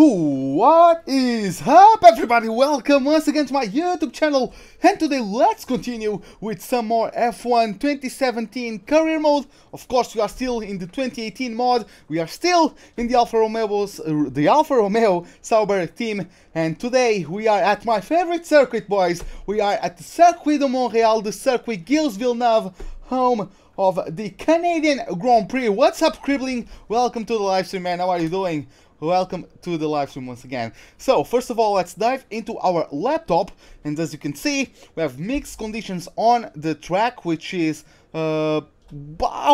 What is up, everybody? Welcome once again to my YouTube channel, and today let's continue with some more F1 2017 career mode. Of course, we are still in the 2018 mod. We are still in the Alfa Romeo Sauber team, and today we are at my favorite circuit, boys. We are at the Circuit de Montréal, the Circuit Gilles Villeneuve, home of the Canadian Grand Prix. What's up, Cribbling? Welcome to the live stream, man. How are you doing? Welcome to the live stream once again. So, first of all, let's dive into our laptop, and as you can see, we have mixed conditions on the track, which is, I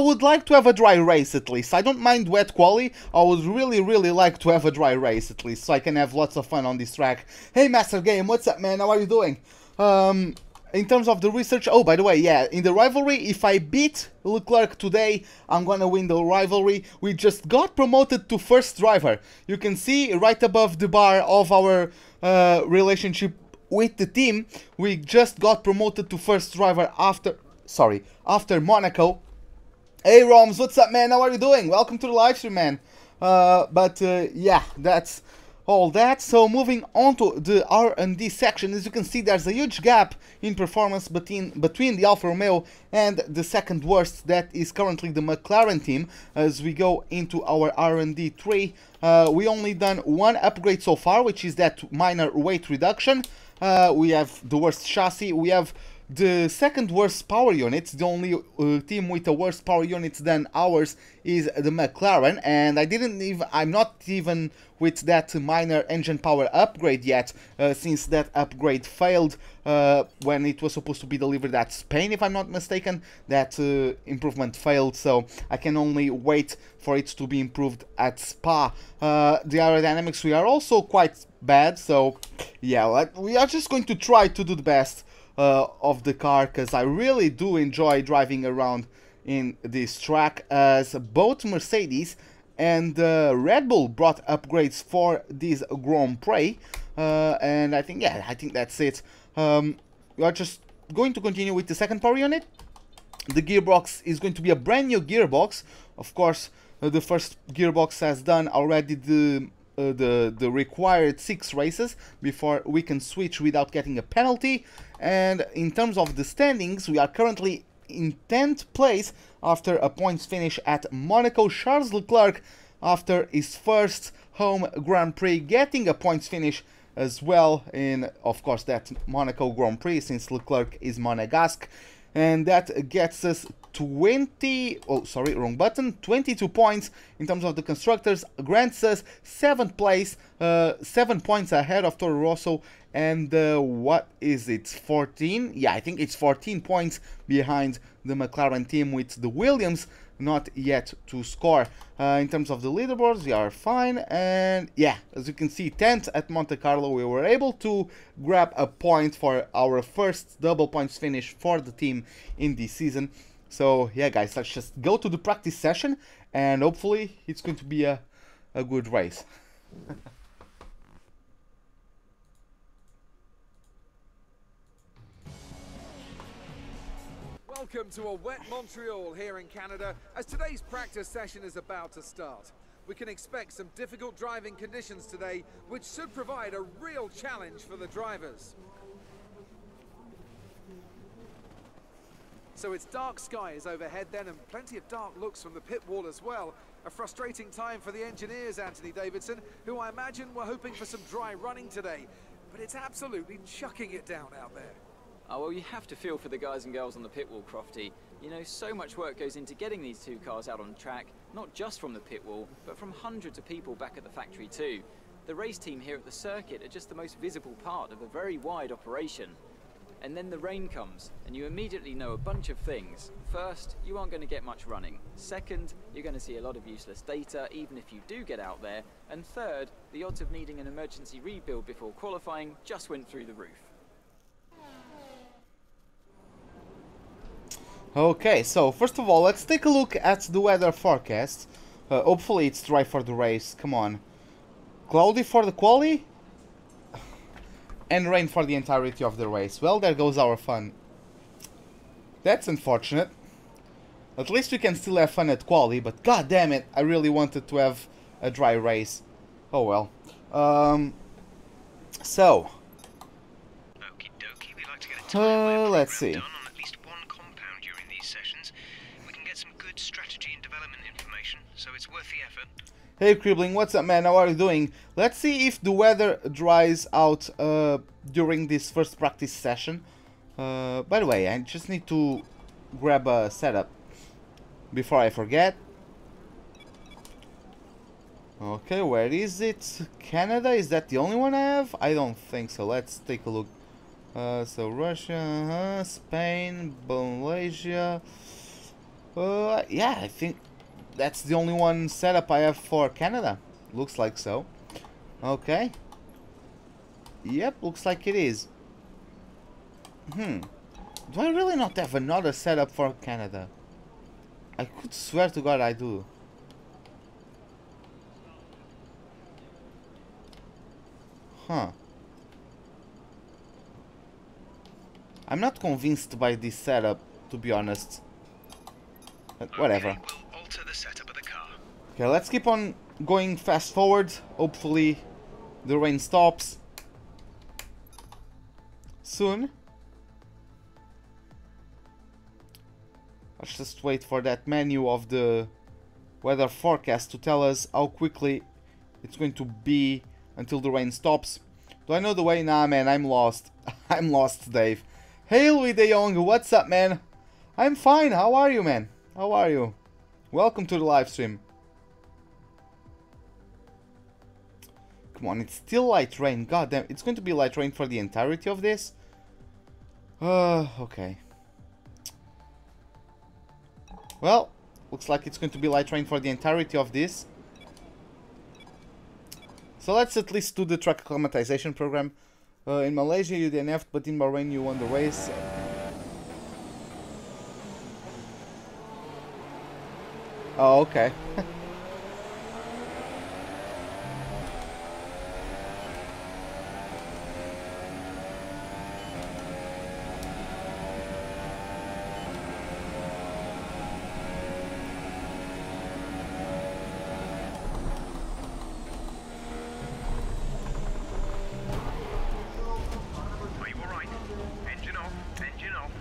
would like to have a dry race at least. I don't mind wet quali. I would really like to have a dry race at least, so I can have lots of fun on this track. Hey, Master Game, what's up, man? How are you doing? In terms of the research, oh, by the way, yeah, in the rivalry, if I beat Leclerc today, I'm gonna win the rivalry. We just got promoted to first driver. You can see right above the bar of our relationship with the team, we just got promoted to first driver after Monaco. Hey, Roms, what's up, man? How are you doing? Welcome to the live stream, man. Yeah, that's all that. So moving on to the R&D section, as you can see, there's a huge gap in performance between the Alfa Romeo and the second worst, that is currently the McLaren team. As we go into our R&D tree, we only done one upgrade so far, which is that minor weight reduction. We have the worst chassis, we have the second worst power units. The only team with a worse power units than ours is the McLaren, and I'm not even with that minor engine power upgrade yet, since that upgrade failed when it was supposed to be delivered at Spain, if I'm not mistaken. That improvement failed, so I can only wait for it to be improved at Spa. The aerodynamics, we are also quite bad, so yeah, we are just going to try to do the best of the car, because I really do enjoy driving around in this track, as both Mercedes and Red Bull brought upgrades for this Grand Prix, and I think that's it. We are just going to continue with the second power unit. The gearbox is going to be a brand new gearbox. Of course, the first gearbox has done already the required 6 races before we can switch without getting a penalty. And in terms of the standings, we are currently in 10th place after a points finish at Monaco. Charles Leclerc, after his first home Grand Prix, getting a points finish as well in, of course, that Monaco Grand Prix, since Leclerc is Monegasque. And that gets us 22 points in terms of the constructors, grants us 7th place, 7 points ahead of Toro Rosso, and what is it, 14? Yeah, I think it's 14 points behind the McLaren team, with the Williams not yet to score. In terms of the leaderboards, we are fine, and yeah, as you can see, 10th at Monte Carlo. We were able to grab a point for our first double points finish for the team in this season. So yeah, guys, let's just go to the practice session, and hopefully it's going to be a good race. Welcome to a wet Montreal here in Canada, as today's practice session is about to start. We can expect some difficult driving conditions today, which should provide a real challenge for the drivers. So it's dark skies overhead then, and plenty of dark looks from the pit wall as well. A frustrating time for the engineers, Anthony Davidson, who I imagine were hoping for some dry running today. But it's absolutely chucking it down out there. Oh, well, you have to feel for the guys and girls on the pit wall, Crofty. You know, so much work goes into getting these two cars out on track, not just from the pit wall, but from hundreds of people back at the factory too. The race team here at the circuit are just the most visible part of a very wide operation. And then the rain comes, and you immediately know a bunch of things. First, you aren't going to get much running. Second, you're going to see a lot of useless data, even if you do get out there. And third, the odds of needing an emergency rebuild before qualifying just went through the roof. Okay, so first of all, let's take a look at the weather forecast. Hopefully it's dry for the race. Come on. Cloudy for the quali? And rain for the entirety of the race. Well, there goes our fun. That's unfortunate. At least we can still have fun at quali, but god damn it, I really wanted to have a dry race. Oh well. So Okie dokie, we like to get a time let's see. done on at least one compound during these sessions. We can get some good strategy and development information, so it's worth the effort. Hey Cribbling, what's up man, how are you doing? Let's see if the weather dries out during this first practice session. By the way, I just need to grab a setup before I forget. Okay, where is it? Canada? Is that the only one I have? I don't think so. Let's take a look. So Russia, Spain, Malaysia. Yeah, I think that's the only one setup I have for Canada. Looks like so. Okay. Yep, looks like it is. Do I really not have another setup for Canada? I could swear to God I do. Huh. I'm not convinced by this setup, to be honest. But whatever. Okay, we'll alter the setup of the car. Okay, let's keep on going fast forward. Hopefully the rain stops soon. Let's just wait for that menu of the weather forecast to tell us how quickly it's going to be until the rain stops. Do I know the way? Nah, man, I'm lost. I'm lost, Dave. Hey, Louis De Jong, what's up, man? I'm fine. How are you, man? How are you? Welcome to the live stream. Come on, it's still light rain. God damn, it's going to be light rain for the entirety of this? Okay. Well, looks like it's going to be light rain for the entirety of this. So let's at least do the track acclimatization program. In Malaysia you DNF'd, but in Bahrain you won the race. Oh, okay.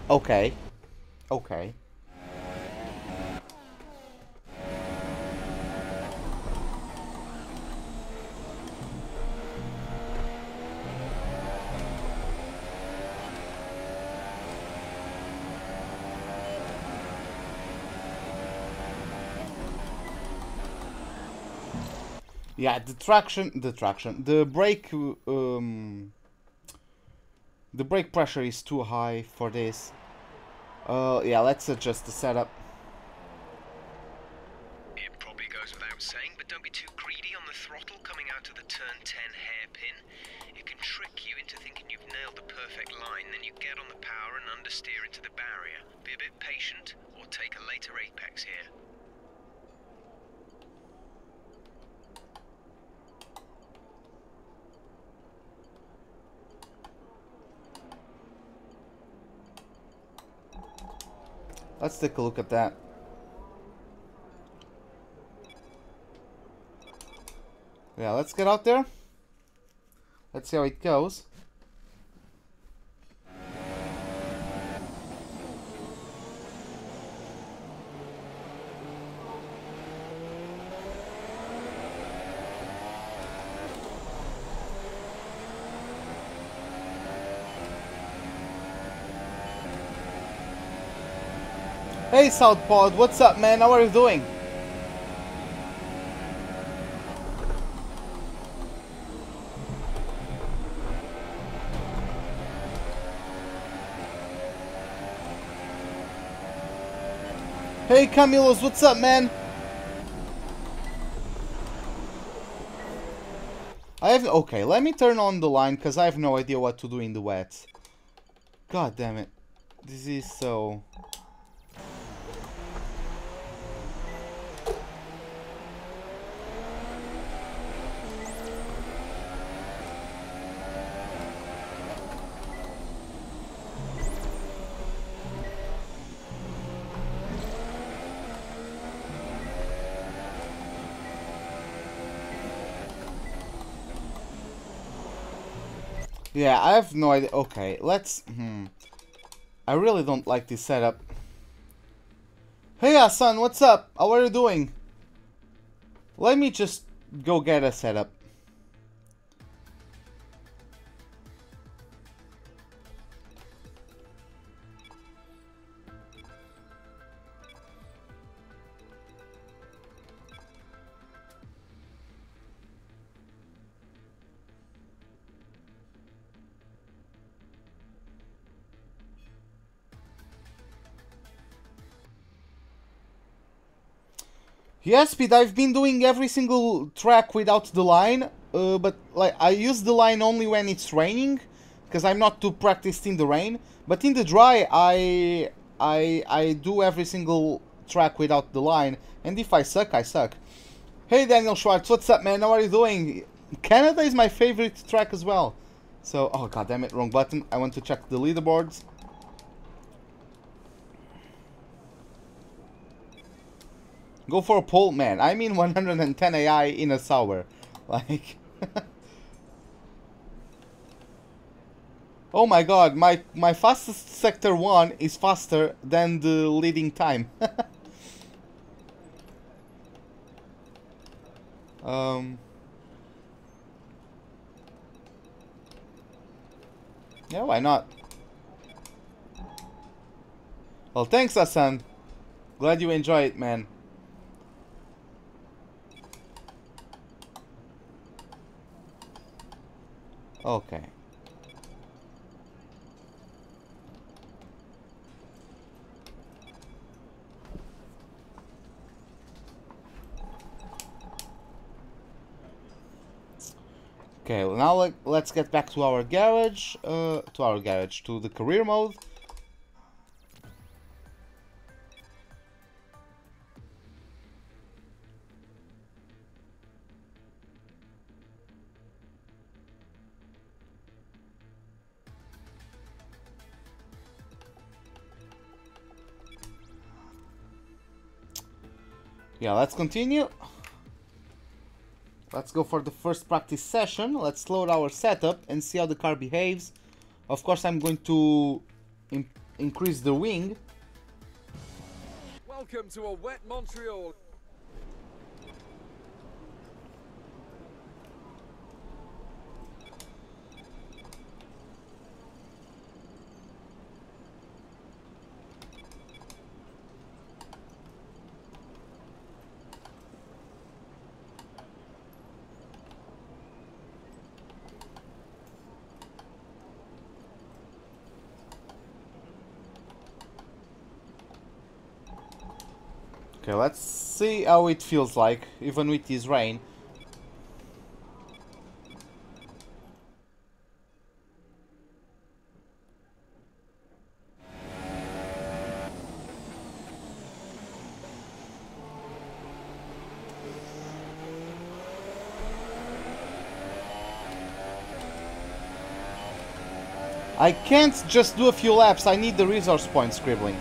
Okay. Okay. Yeah, the brake pressure is too high for this. Yeah, let's adjust the setup. It probably goes without saying, but don't be too greedy on the throttle coming out of the turn 10 hairpin. It can trick you into thinking you've nailed the perfect line, then you get on the power and understeer into the barrier. Be a bit patient, or take a later apex here. Let's take a look at that. Yeah, let's get out there. Let's see how it goes. Hey Southpod, what's up man? How are you doing? Hey Camilos, what's up man? Okay, let me turn on the line because I have no idea what to do in the wet. God damn it. This is so... Yeah, I have no idea. Okay, let's... I really don't like this setup. Hey Hassan, what's up? How are you doing? Let me just go get a setup. Yes, Pete, I've been doing every single track without the line, but like I use the line only when it's raining, because I'm not too practiced in the rain. But in the dry, I do every single track without the line, and if I suck, I suck. Hey Daniel Schwartz, what's up, man? How are you doing? Canada is my favorite track as well. So, oh god damn it, wrong button. I want to check the leaderboards. Go for a pole, man. I mean 110 AI in a Sauber. Like... oh my god, my fastest sector 1 is faster than the leading time. Yeah, why not? Well, thanks, Hassan. Glad you enjoy it, man. Okay. Okay, well now let's get back to our garage, to the career mode. Yeah, let's continue. Let's go for the first practice session. Let's load our setup and see how the car behaves. Of course, I'm going to increase the wing. Welcome to a wet Montreal. Okay, let's see how it feels like, even with this rain. I can't just do a few laps, I need the resource point scribbling.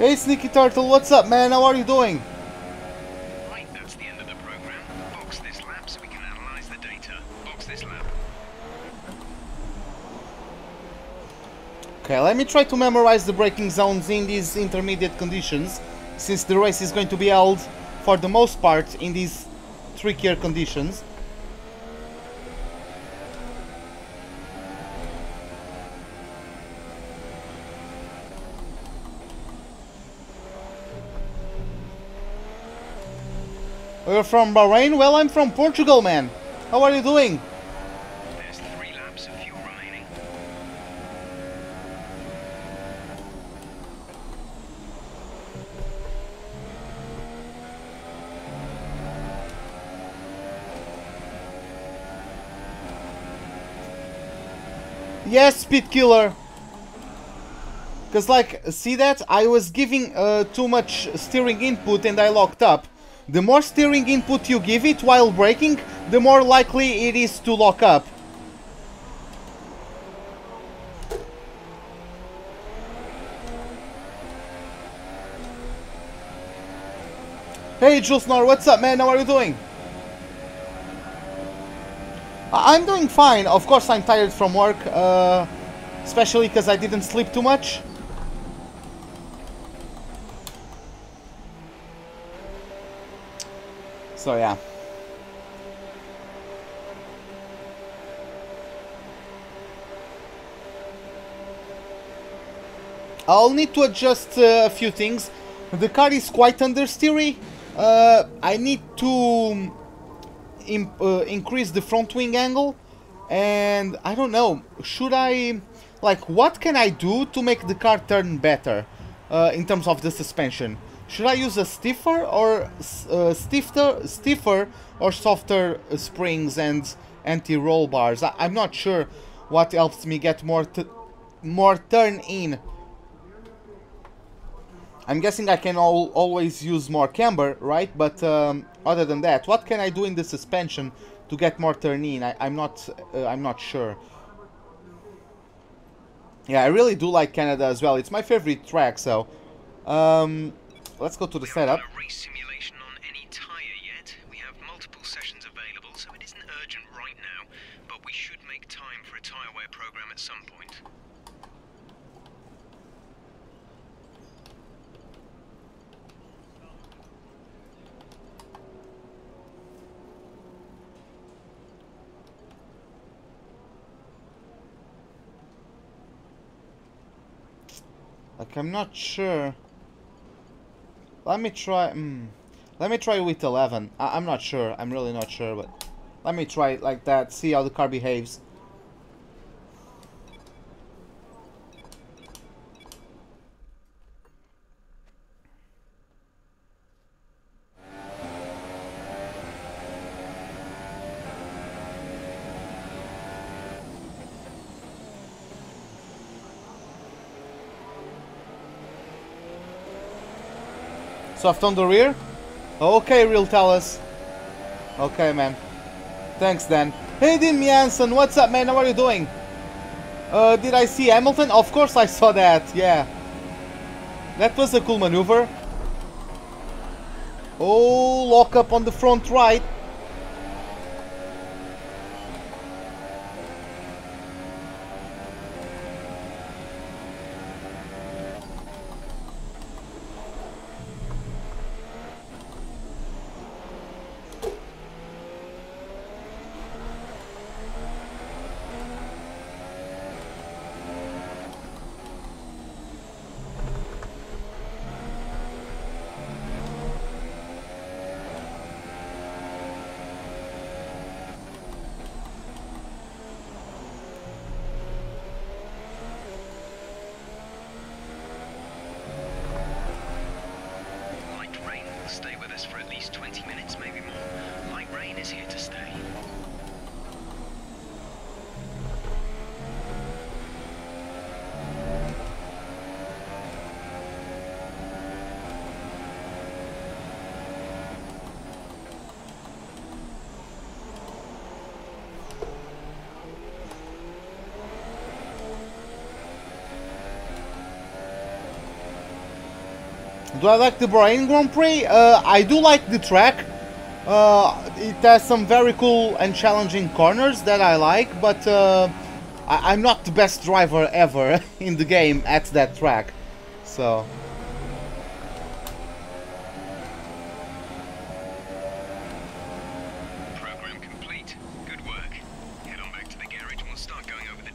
Hey Sneaky Turtle, what's up man? How are you doing? Right, that's the end of the program. Box this lap so we can analyze the data. Box this lap. Okay, let me try to memorize the braking zones in these intermediate conditions, since the race is going to be held, for the most part, in these trickier conditions. You're from Bahrain? Well, I'm from Portugal, man. How are you doing? There's 3 laps of fuel remaining. Yes, Speed Killer. Because, like, see that? I was giving too much steering input and I locked up. The more steering input you give it while braking, the more likely it is to lock up. Hey Julesnor, what's up man? How are you doing? I'm doing fine. Of course I'm tired from work, especially because I didn't sleep too much. So yeah. I'll need to adjust a few things. The car is quite understeery. I need to increase the front wing angle, and I don't know, should I, like, what can I do to make the car turn better in terms of the suspension? Should I use a stiffer or stiffer or softer springs and anti-roll bars? I'm not sure what helps me get more turn in. I'm guessing I can always use more camber, right? But other than that, what can I do in the suspension to get more turn in? I'm not sure. Yeah, I really do like Canada as well. It's my favorite track, so let's go to the setup. A race simulation on any tire yet. We have multiple sessions available, so it isn't urgent right now, but we should make time for a tire wear program at some point. Like, I'm not sure. Let me try. Let me try with 11. I'm not sure. I'm really not sure, but let me try it like that. See how the car behaves. Soft on the rear? Okay, Real Talus. Okay, man. Thanks, Dan. Hey, Dim Jansen, what's up, man? How are you doing? Did I see Hamilton? Of course I saw that, yeah. That was a cool maneuver. Oh, lock up on the front right. Do I like the Bahrain Grand Prix? I do like the track. It has some very cool and challenging corners that I like, but I'm not the best driver ever in the game at that track. So...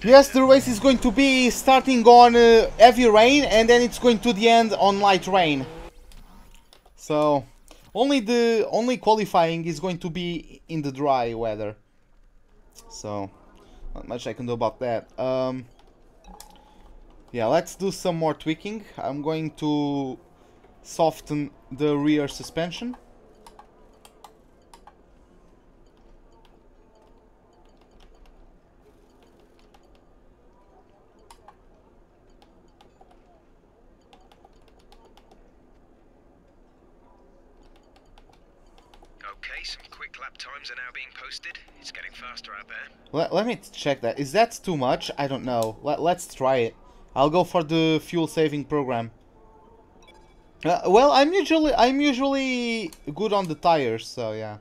Yes, the race is going to be starting on heavy rain, and then it's going to the end on light rain. So only qualifying is going to be in the dry weather. So not much I can do about that. Yeah, let's do some more tweaking. I'm going to soften the rear suspension. Okay, some quick lap times are now being posted. It's getting faster out there. Let me check that. Is that too much? I don't know. Let's try it. I'll go for the fuel saving program. Well, I'm usually good on the tires, so yeah.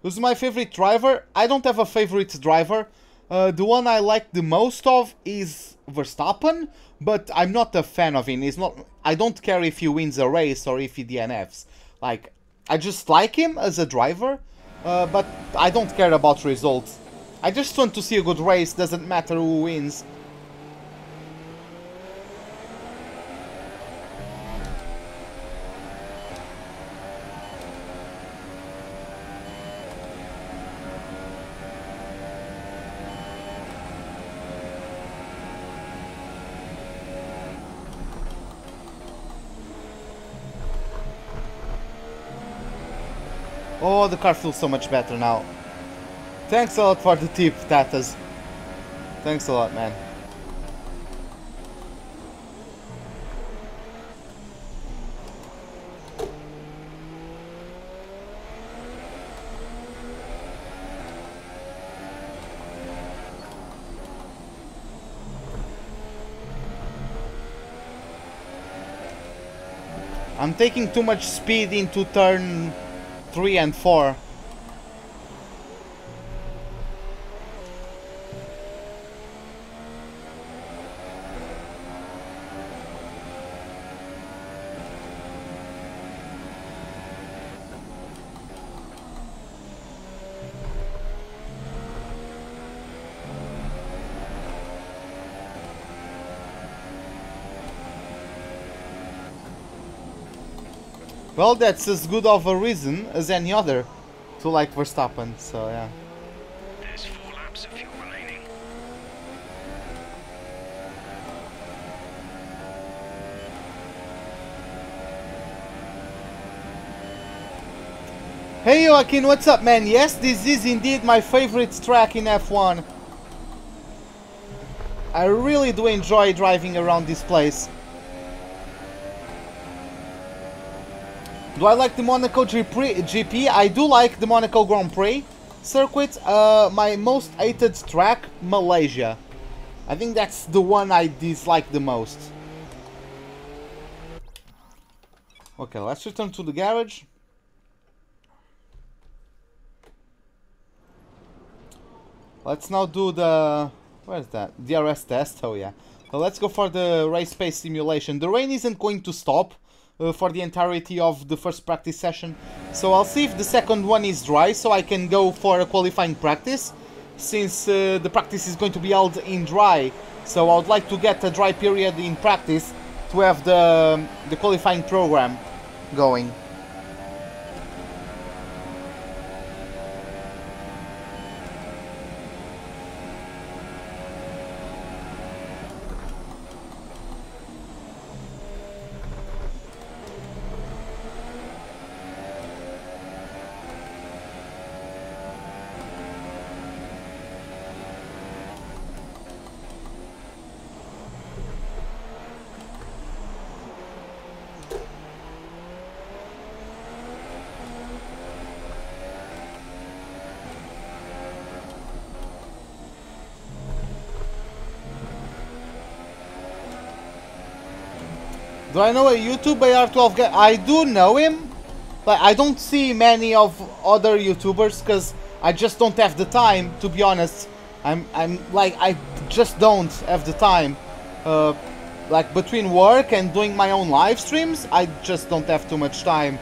Who's my favorite driver? I don't have a favorite driver. The one I like the most of is Verstappen, but I'm not a fan of him. He's not. I don't care if he wins a race or if he DNFs. Like, I just like him as a driver, but I don't care about results. I just want to see a good race. Doesn't matter who wins. Oh, the car feels so much better now. Thanks a lot for the tip, Tatas. Thanks a lot, man. I'm taking too much speed into turn 3 and 4. Well, that's as good of a reason as any other to like Verstappen, so yeah. There's 4 laps of fuel remaining. Hey Joaquin, what's up, man? Yes, this is indeed my favorite track in F1. I really do enjoy driving around this place. Do I like the Monaco GP? I do like the Monaco Grand Prix circuit. My most hated track, Malaysia. I think that's the one I dislike the most. Okay, let's return to the garage. Let's now do the... where's that? DRS test, oh yeah. So let's go for the race pace simulation. The rain isn't going to stop for the entirety of the first practice session. So I'll see if the second one is dry, so I can go for a qualifying practice, since the practice is going to be held in dry. So I would like to get a dry period in practice to have the qualifying program going. Do I know a YouTube AR12 guy? I do know him. Like, I don't see many of other YouTubers because I just don't have the time, to be honest. I'm like, I just don't have the time. Like, between work and doing my own live streams, I just don't have too much time.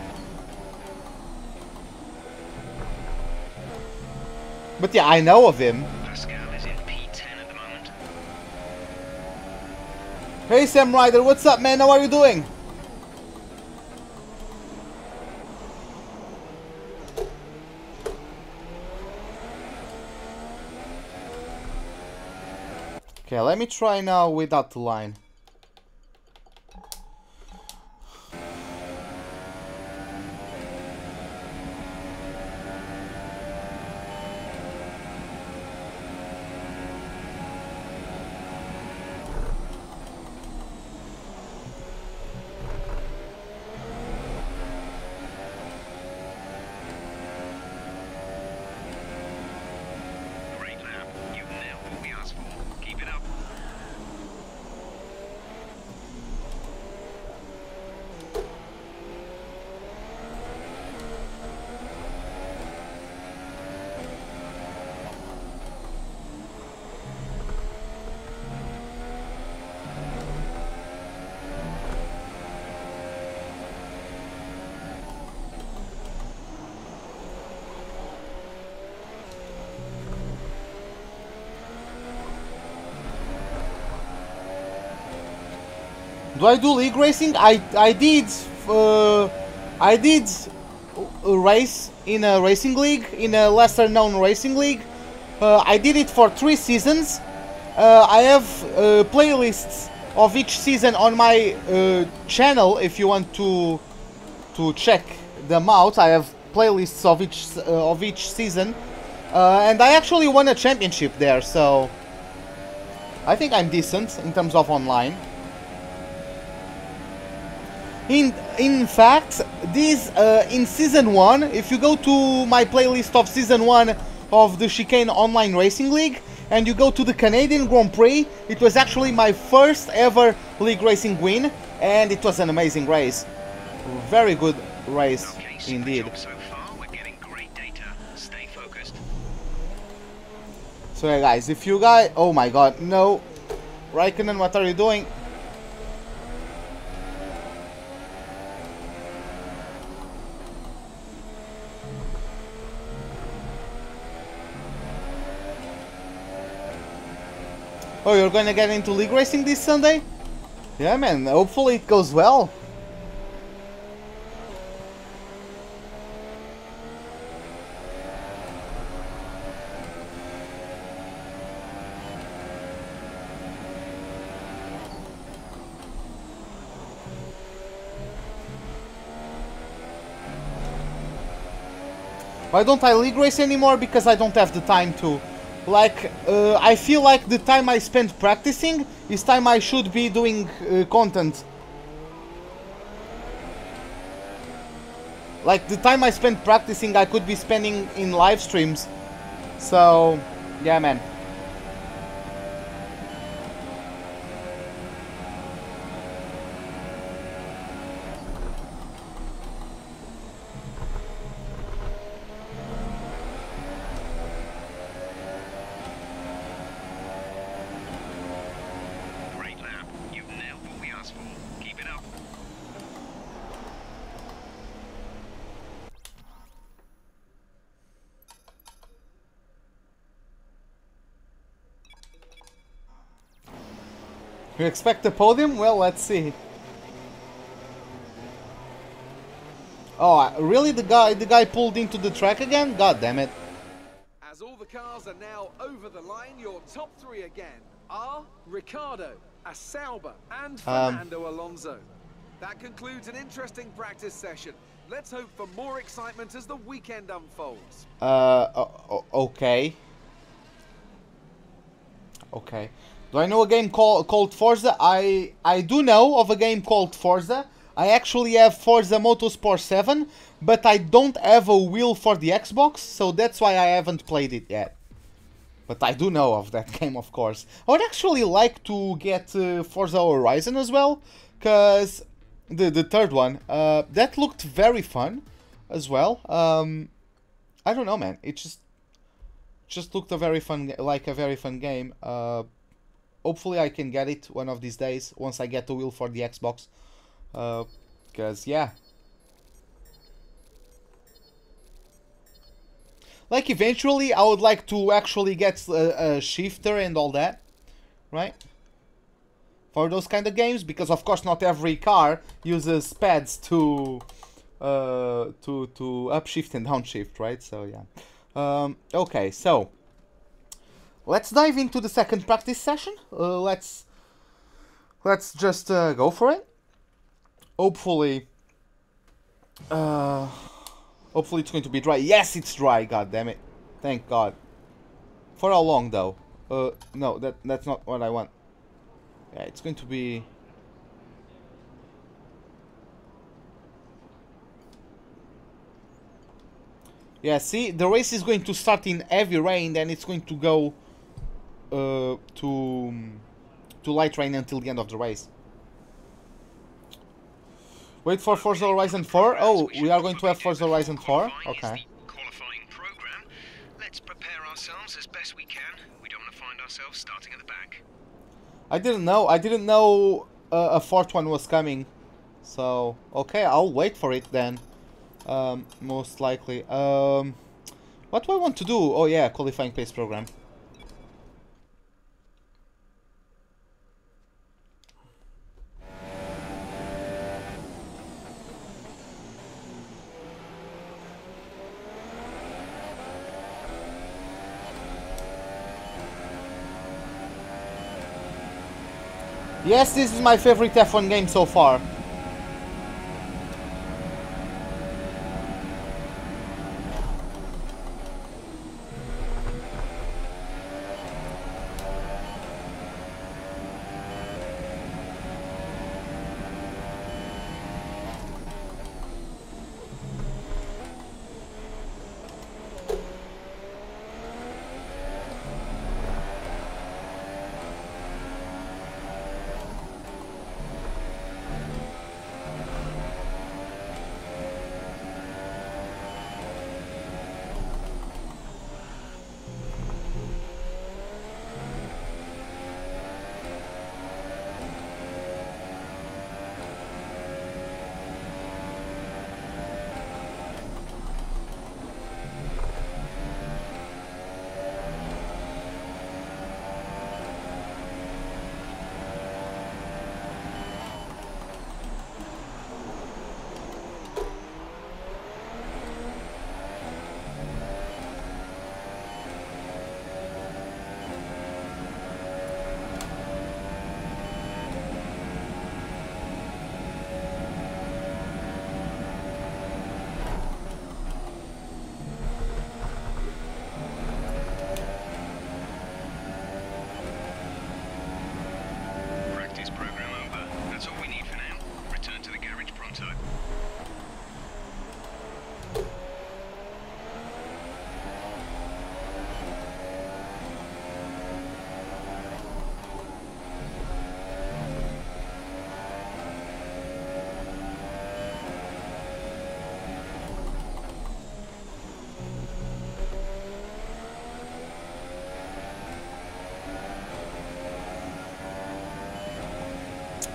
But yeah, I know of him. Pascal is in P10 at the moment. Hey Sam Ryder, what's up, man? How are you doing? Okay, let me try now without the line. Great lap. You've nailed what we asked for. Keep it up. Do I do league racing? I did a race in a racing league, in a lesser known racing league. I did it for 3 seasons. I have playlists of each season on my channel if you want to check them out. I have playlists of each season, and I actually won a championship there, so I think I'm decent in terms of online. In fact, this in season 1, if you go to my playlist of season 1 of the Chicane Online Racing League and you go to the Canadian Grand Prix, it was actually my first ever league racing win, and it was an amazing race. Very good race indeed. So far, we're getting great data. Stay focused. So yeah, guys, if you guys, oh my god, no, Raikkonen, what are you doing? Oh, you're gonna get into league racing this Sunday? Yeah, man, hopefully it goes well. Why don't I league race anymore? Because I don't have the time to. Like, I feel like the time I spend practicing is time I should be doing content. Like, the time I spend practicing I could be spending in live streams. So, yeah, man. You expect a podium? Well, let's see. Oh, really? The guy pulled into the track again? God damn it. As all the cars are now over the line, your top 3 again are Ricciardo, a Sauber, and Fernando Alonso. That concludes an interesting practice session. Let's hope for more excitement as the weekend unfolds. Okay. Okay. Do I know a game called Forza? I do know of a game called Forza. I actually have Forza Motorsport 7, but I don't have a wheel for the Xbox, so that's why I haven't played it yet. But I do know of that game, of course. I would actually like to get Forza Horizon as well, because the third one. That looked very fun as well. I don't know, man. It just looked a very fun, like a very fun game. Hopefully I can get it one of these days once I get the wheel for the Xbox. Because yeah, like eventually I would like to actually get a shifter and all that, right? For those kind of games, because of course not every car uses pads to upshift and downshift, right? So yeah. Okay, so let's dive into the second practice session. Let's just go for it. Hopefully it's going to be dry. Yes, it's dry. God damn it! Thank God. For how long though? No, that's not what I want. Yeah, it's going to be. Yeah, see, the race is going to start in heavy rain, then it's going to go to light rain until the end of the race. Wait for Forza Horizon 4. Oh, we are going to have Forza Horizon 4. Okay. Qualifying program. Let's prepare ourselves as best we can. We don't want to find ourselves starting at the back. I didn't know a fourth one was coming. So, okay, I'll wait for it then. Most likely. What do I want to do? Oh yeah, qualifying pace program. Yes, this is my favorite F1 game so far.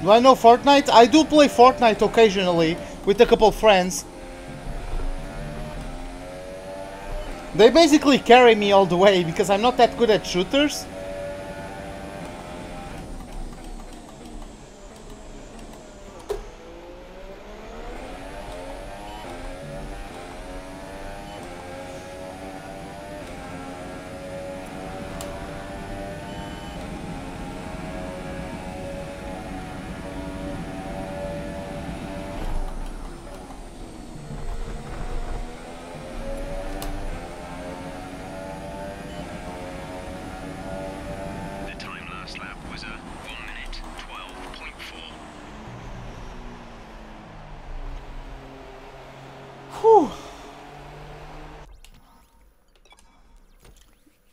Do I know Fortnite? I do play Fortnite occasionally with a couple of friends. They basically carry me all the way because I'm not that good at shooters.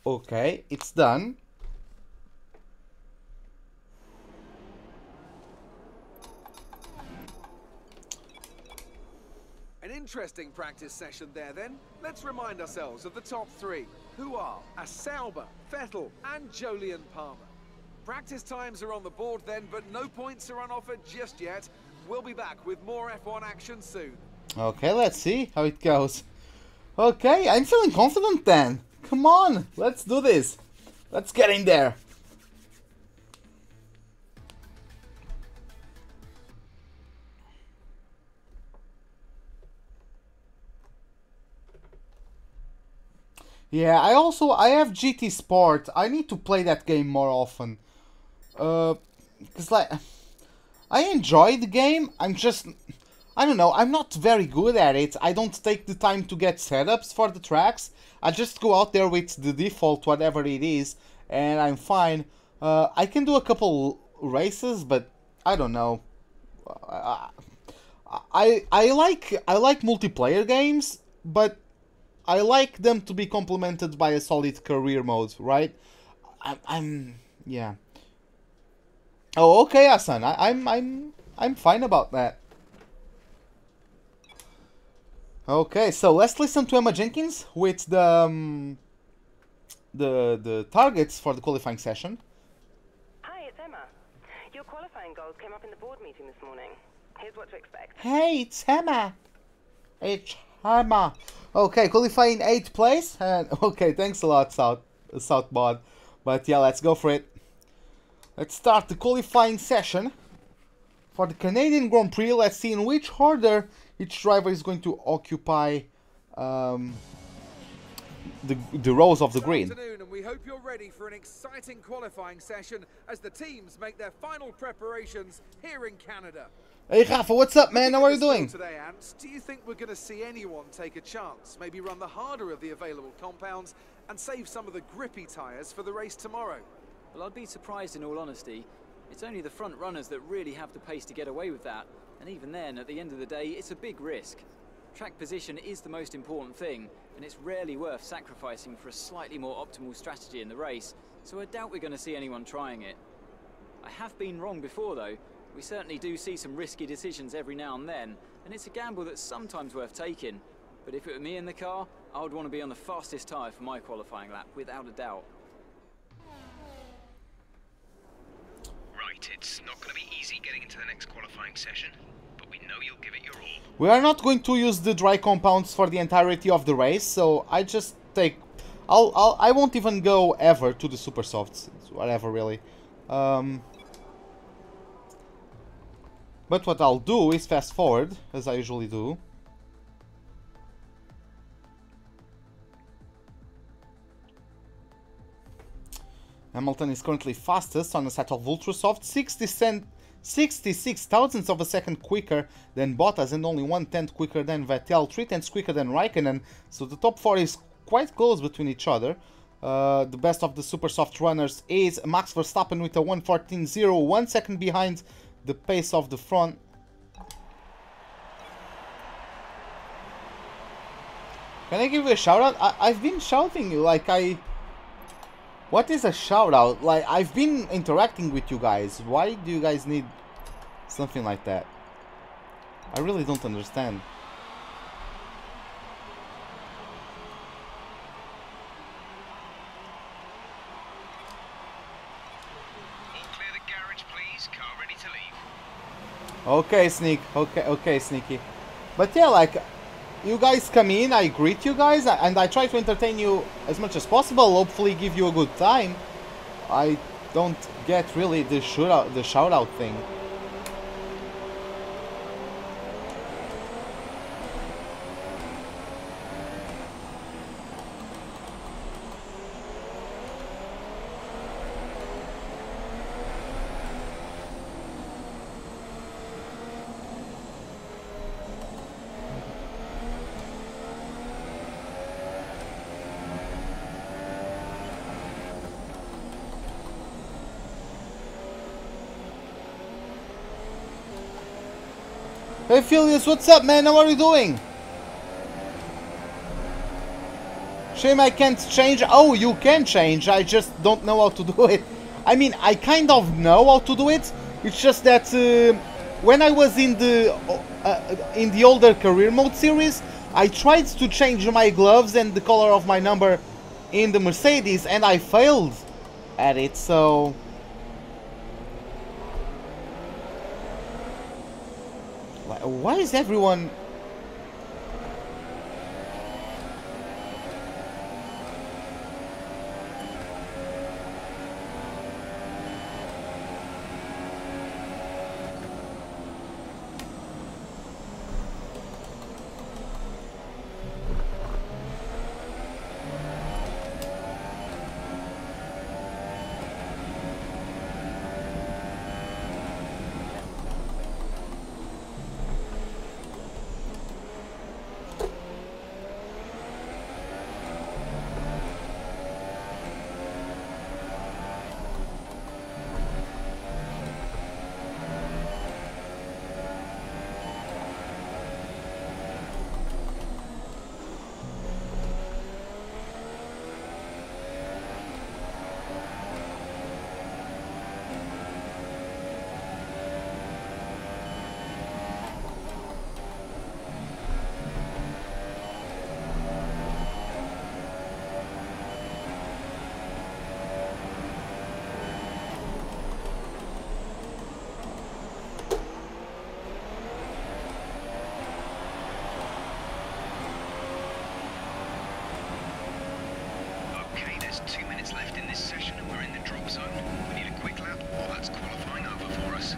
Okay, it's done. interesting practice session there then. Let's remind ourselves of the top three, who are a Sauber, Vettel and Jolyon Palmer. Practice times are on the board then, but no points are on offer just yet. We'll be back with more F1 action soon. Okay, let's see how it goes. Okay, I'm feeling confident then. Come on, let's do this. Let's get in there. Yeah, I have GT Sport. I need to play that game more often. Cause like, I enjoy the game. I don't know, I'm not very good at it. I don't take the time to get setups for the tracks. I just go out there with the default, whatever it is, and I'm fine. I can do a couple races, but I don't know. I like multiplayer games, but I like them to be complemented by a solid career mode, right? Yeah. Oh, okay, Hassan. I'm fine about that. Okay, so let's listen to Emma Jenkins with the targets for the qualifying session. Hi, it's Emma. Your qualifying goals came up in the board meeting this morning. Here's what to expect. Hey, it's Emma. It's Emma. Okay, qualifying 8th place. And okay, thanks a lot, Southbod. But yeah, let's go for it. Let's start the qualifying session for the Canadian Grand Prix. Let's see in which order each driver is going to occupy the rows of the green. Good afternoon, and we hope you're ready for an exciting qualifying session as the teams make their final preparations here in Canada. Hey Rafa, what's up, man? How are you doing? Today, Ants, do you think we're going to see anyone take a chance, maybe run the harder of the available compounds and save some of the grippy tyres for the race tomorrow? Well, I'd be surprised in all honesty. It's only the front runners that really have the pace to get away with that, and even then, at the end of the day, it's a big risk. Track position is the most important thing, and it's rarely worth sacrificing for a slightly more optimal strategy in the race, so I doubt we're going to see anyone trying it. I have been wrong before though. We certainly do see some risky decisions every now and then, and it's a gamble that's sometimes worth taking. But if it were me in the car, I would want to be on the fastest tyre for my qualifying lap, without a doubt. Right, it's not going to be easy getting into the next qualifying session, but we know you'll give it your all. We are not going to use the dry compounds for the entirety of the race, so I just take... I won't even go ever to the super softs, whatever really. But what I'll do is fast forward, as I usually do. Hamilton is currently fastest on a set of ultra soft, 66 thousandths of a second quicker than Bottas and only 1/10 quicker than Vettel, 3/10 quicker than Raikkonen, so the top 4 is quite close between each other. The best of the super soft runners is Max Verstappen with a 1:14.0, 1 second behind the pace of the front. Can I give you a shout out? I've been shouting you like What is a shout out? Like, I've been interacting with you guys. Why do you guys need something like that? I really don't understand. All clear the garage, please. Car ready to leave. Okay, Sneak. Okay, Sneaky. But yeah, like, you guys come in, I greet you guys, and I try to entertain you as much as possible, hopefully give you a good time. I don't get really the shout out thing. Hey Philius, what's up, man? How are you doing? Shame I can't change. Oh, you can change. I just don't know how to do it. I mean, I kind of know how to do it. It's just that when I was in the older career mode series, I tried to change my gloves and the color of my number in the Mercedes, and I failed at it. So why is everyone? Okay, there's 2 minutes left in this session and we're in the drop zone. We need a quick lap, or that's qualifying over for us.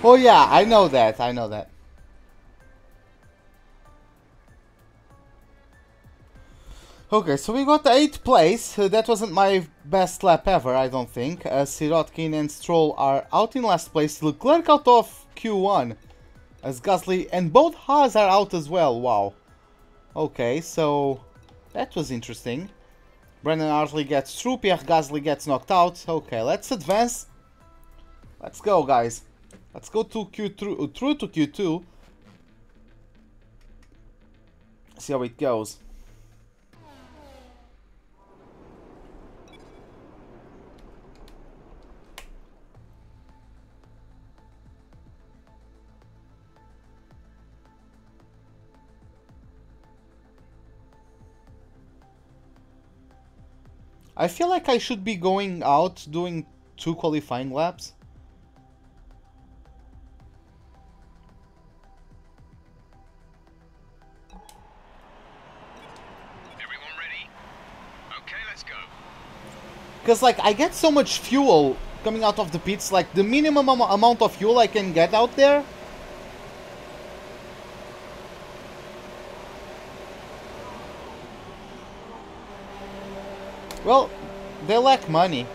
Oh yeah, I know that. I know that. Okay, so we got 8th place. That wasn't my best lap ever, I don't think. KeisariKine and Stroll are out in last place. Leclerc out of Q1. As Gasly and both Haas are out as well. Wow. Okay, so that was interesting. Brendan Hartley gets through. Pierre Gasly gets knocked out. Okay, let's advance. Let's go, guys. Let's go to Q2, through to Q2. See how it goes. I feel like I should be going out doing 2 qualifying laps. Everyone ready? Okay, let's go. Because like I get so much fuel coming out of the pits, like the minimum amount of fuel I can get out there. Well, they lack money.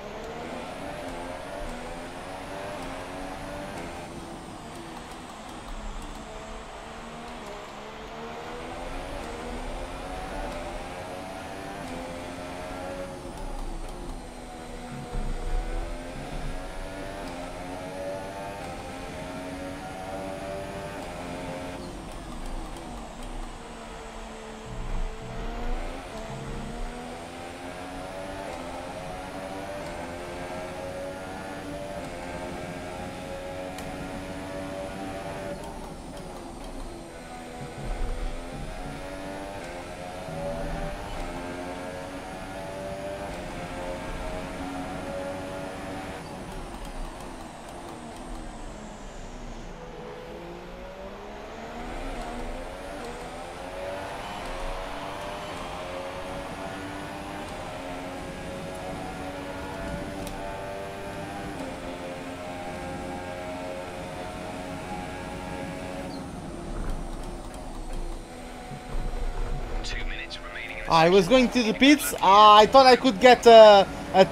I was going to the pits. I thought I could get a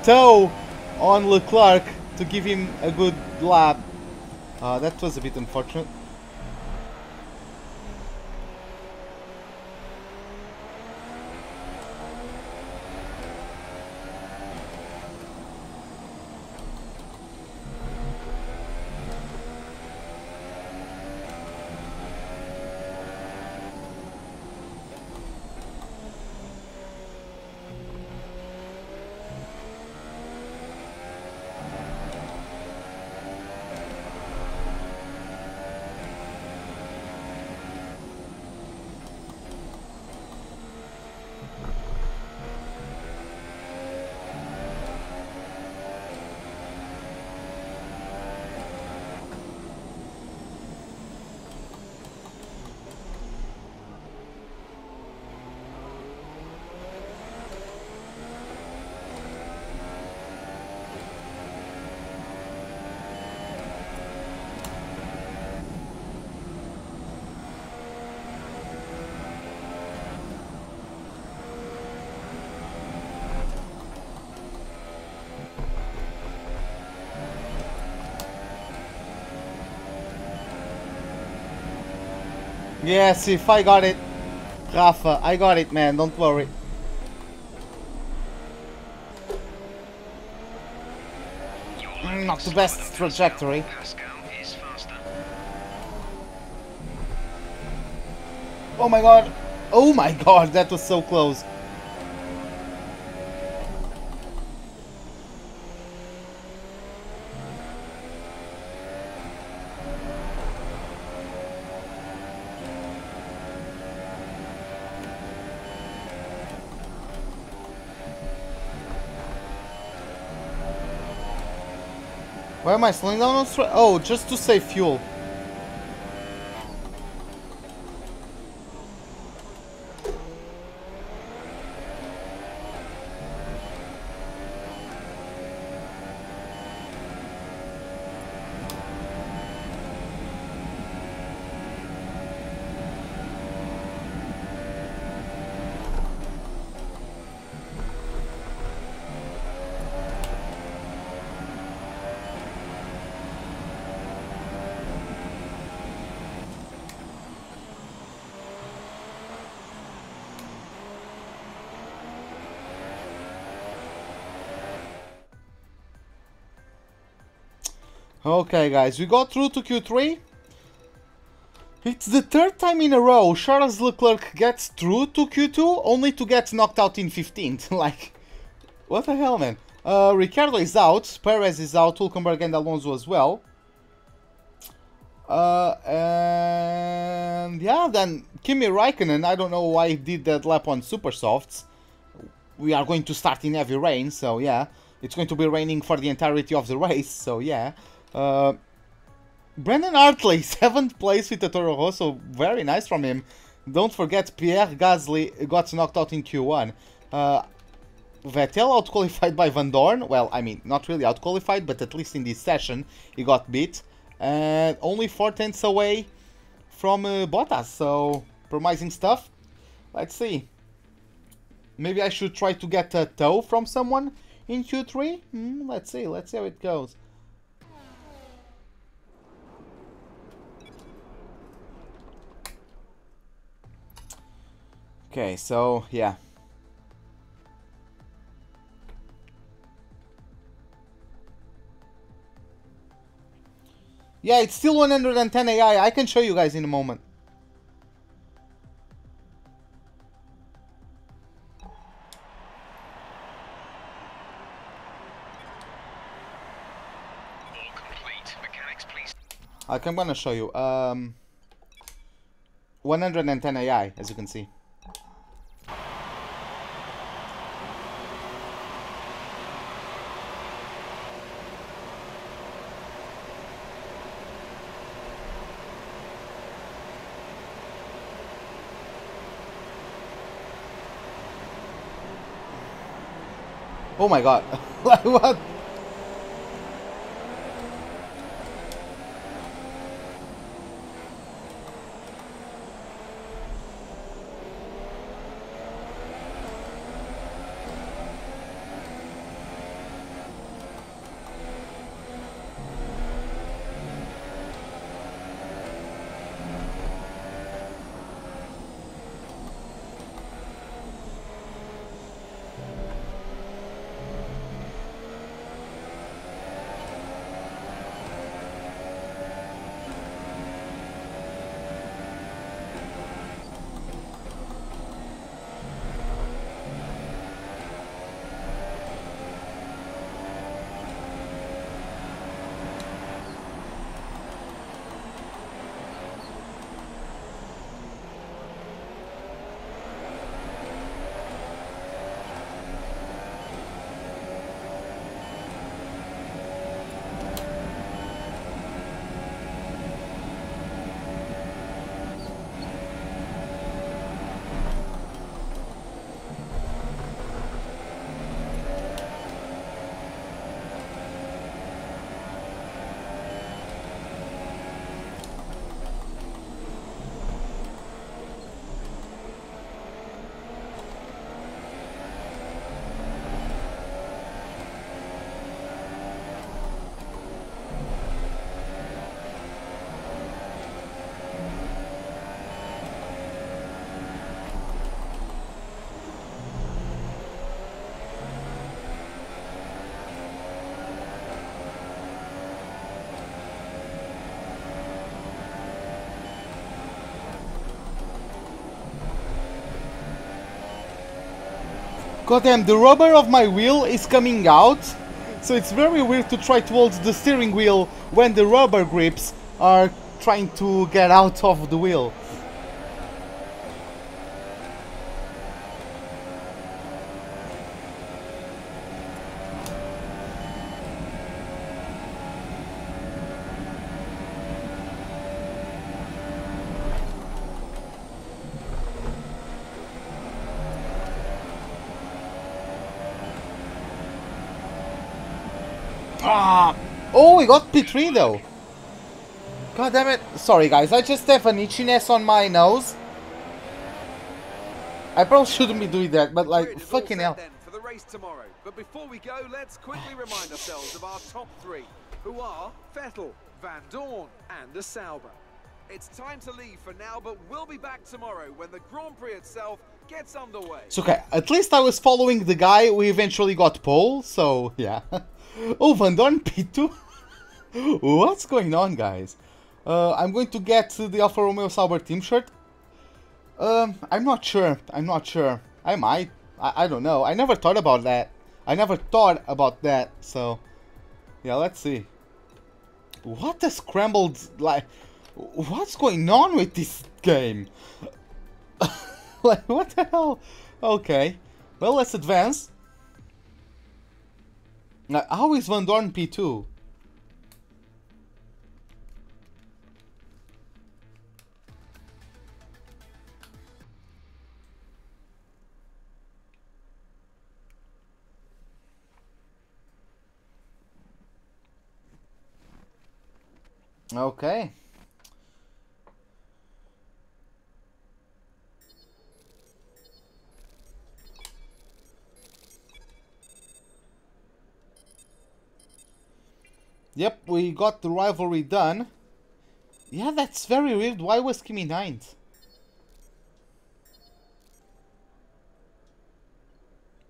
tow on Leclerc to give him a good lap. That was a bit unfortunate. Yes, if I got it. Rafa, I got it, man, don't worry. Not the best trajectory. Oh my god! Oh my god, that was so close. Why am I slowing down on straight? Oh, just to save fuel. Okay, guys, we got through to Q3. It's the third time in a row Charles Leclerc gets through to Q2, only to get knocked out in 15th. Like, what the hell, man? Ricciardo is out, Perez is out, Hülkenberg and Alonso as well. And yeah, then Kimi Raikkonen, I don't know why he did that lap on super softs. We are going to start in heavy rain, so yeah. It's going to be raining for the entirety of the race, so yeah. Brendan Hartley, 7th place with the Toro Rosso, very nice from him. Don't forget Pierre Gasly got knocked out in Q1. Vettel outqualified by Van Dorn, well, I mean, not really outqualified, but at least in this session he got beat. And only 4/10 away from Bottas, so promising stuff. Let's see. Maybe I should try to get a tow from someone in Q3? Let's see how it goes. Okay, so yeah. Yeah, it's still 110 AI. I can show you guys in a moment. All complete. Mechanics, please. Okay, I'm gonna show you. 110 AI, as you can see. Oh my god. Like what? God damn, the rubber of my wheel is coming out. So it's very weird to try to hold the steering wheel when the rubber grips are trying to get out of the wheel. Ah! Oh, we got P3 though. God damn it. Sorry guys, I just have an itchiness on my nose. I probably shouldn't be doing that, but like, fucking hell. For the race tomorrow. But before we go, let's quickly remind ourselves of our top three, who are Vettel, Van Dorn, and the Sauber. It's time to leave for now, but we'll be back tomorrow when the Grand Prix itself gets underway. It's okay, at least I was following the guy who eventually got pole, so yeah. Oh, Van Dorn P2? What's going on, guys? I'm going to get the Alfa Romeo Sauber team shirt. I'm not sure. I might. I don't know. I never thought about that. So, yeah, let's see. What a scrambled, like, what's going on with this game? Like, what the hell? Okay. Well, let's advance. Now, how is Van Dorn P2? Okay. Yep, we got the rivalry done. Yeah, that's very weird. Why was Kimi 9th?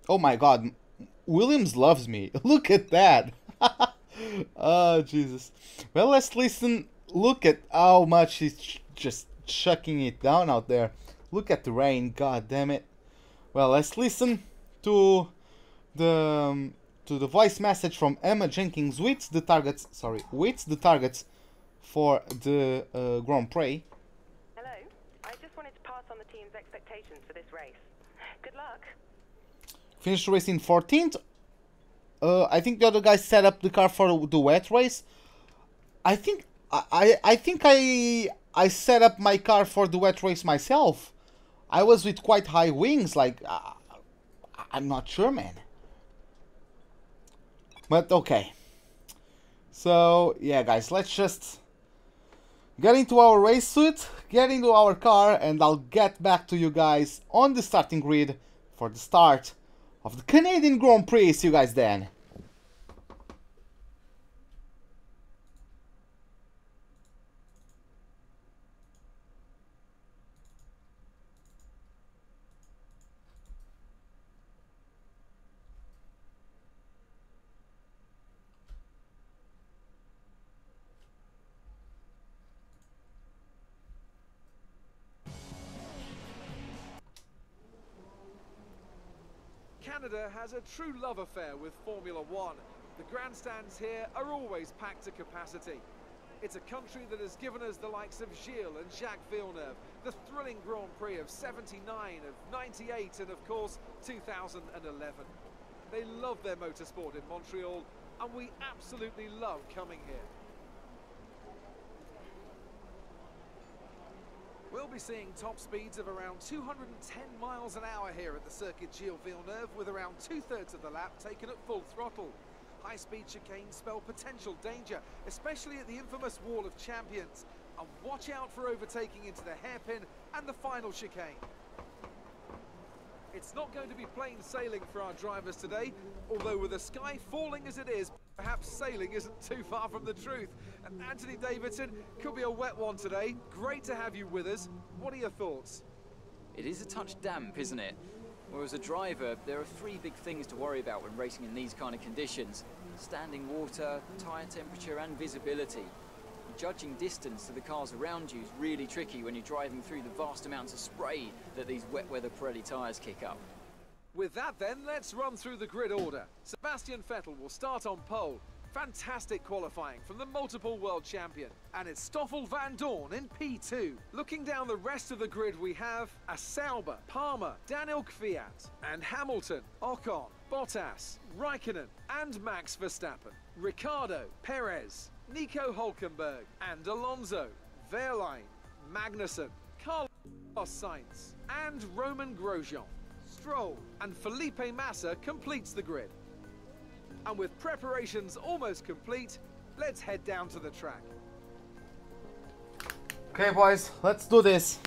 Oh my god. Williams loves me. Look at that. Oh, Jesus. Well, let's listen. Look at how much he's just chucking it down out there. Look at the rain. God damn it. Well, let's listen to the voice message from Emma Jenkins with the targets. With the targets for the Grand Prix. Hello. I just wanted to pass on the team's expectations for this race. Good luck. Finished the race in 14th. I think the other guys set up the car for the wet race. I think I set up my car for the wet race myself. I was with quite high wings, like I'm not sure, man. But okay. So yeah, guys, let's just get into our race suit, get into our car, and I'll get back to you guys on the starting grid for the start of the Canadian Grand Prix. See you guys then. Canada has a true love affair with Formula One. The grandstands here are always packed to capacity. It's a country that has given us the likes of Gilles and Jacques Villeneuve, the thrilling Grand Prix of '79, of '98, and of course 2011. They love their motorsport in Montreal, and we absolutely love coming here. We'll be seeing top speeds of around 210 miles an hour here at the Circuit Gilles Villeneuve, with around 2/3 of the lap taken at full throttle. High-speed chicanes spell potential danger, especially at the infamous Wall of Champions. And watch out for overtaking into the hairpin and the final chicane. It's not going to be plain sailing for our drivers today, although with the sky falling as it is, perhaps sailing isn't too far from the truth. And Anthony Davidson, could be a wet one today. Great to have you with us. What are your thoughts? It is a touch damp, isn't it? Well, as a driver, there are three big things to worry about when racing in these kind of conditions: standing water, tyre temperature and visibility. Judging distance to the cars around you is really tricky when you're driving through the vast amounts of spray that these wet weather Pirelli tyres kick up. With that then, let's run through the grid order. Sebastian Vettel will start on pole. Fantastic qualifying from the multiple world champion. And it's Stoffel van Dorn in P2. Looking down the rest of the grid, we have a Sauber, Palmer, Daniel Kvyat, and Hamilton, Ocon, Bottas, Raikkonen, and Max Verstappen. Ricciardo, Perez, Nico Hulkenberg, and Alonso, Wehrlein, Magnussen, Carlos Sainz, and Roman Grosjean. Stroll and Felipe Massa completes the grid. And with preparations almost complete, let's head down to the track. Okay, boys, let's do this.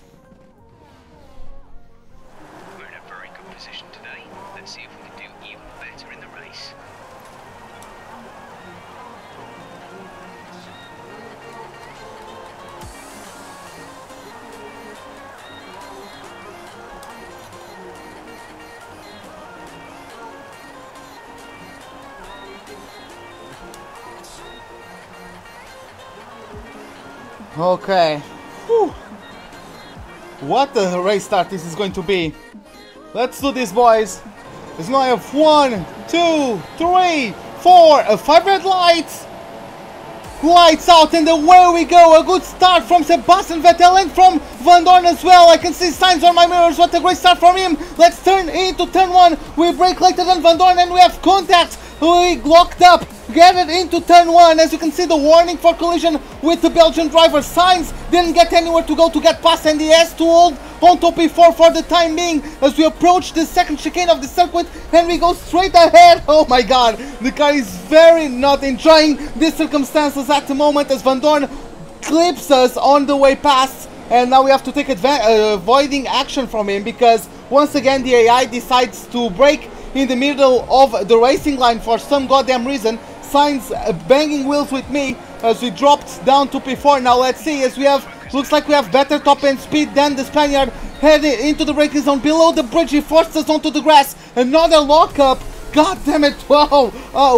We're in a very good position today. Let's see if we can do even better in the race. Okay. Whew. What a race start this is going to be. Let's do this, boys. There's now I have 1, 2, 3, 4, 5 red lights. Lights out and away we go. A good start from Sebastian Vettel and from Van Dorn as well. I can see signs on my mirrors. What a great start from him. Let's turn into turn 1. We brake later than Van Dorn and we have contact. We locked up. Get it into turn 1. As you can see, the warning for collision with the Belgian driver. Sainz didn't get anywhere to go to get past, and he has to hold on to P4 for the time being as we approach the second chicane of the circuit and we go straight ahead. Oh my god, the car is very not enjoying these circumstances at the moment as Van Dorn clips us on the way past, and now we have to take avoiding action from him because once again the AI decides to brake in the middle of the racing line for some goddamn reason. Sainz banging wheels with me as we dropped down to P4. Now let's see, as we have, looks like we have better top end speed than the Spaniard. Heading into the braking zone below the bridge, he forced us onto the grass. Another lockup. God damn it! Wow.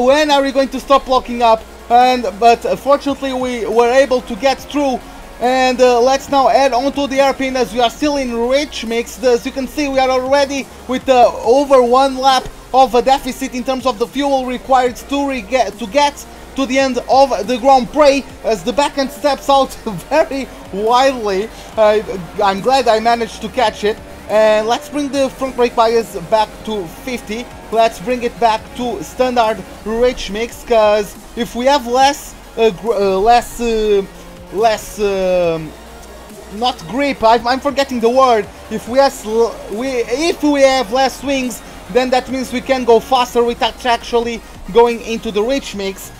When are we going to stop locking up? But fortunately we were able to get through. And let's now head onto the airpin as we are still in rich mix. As you can see, we are already with over 1 lap of a deficit in terms of the fuel required to get to the end of the Grand Prix as the back end steps out very wildly. I'm glad I managed to catch it. And let's bring the front brake bias back to 50. Let's bring it back to standard rich mix, because if we have not grip, I'm forgetting the word. If we have less swings, then that means we can go faster without actually going into the rich mix.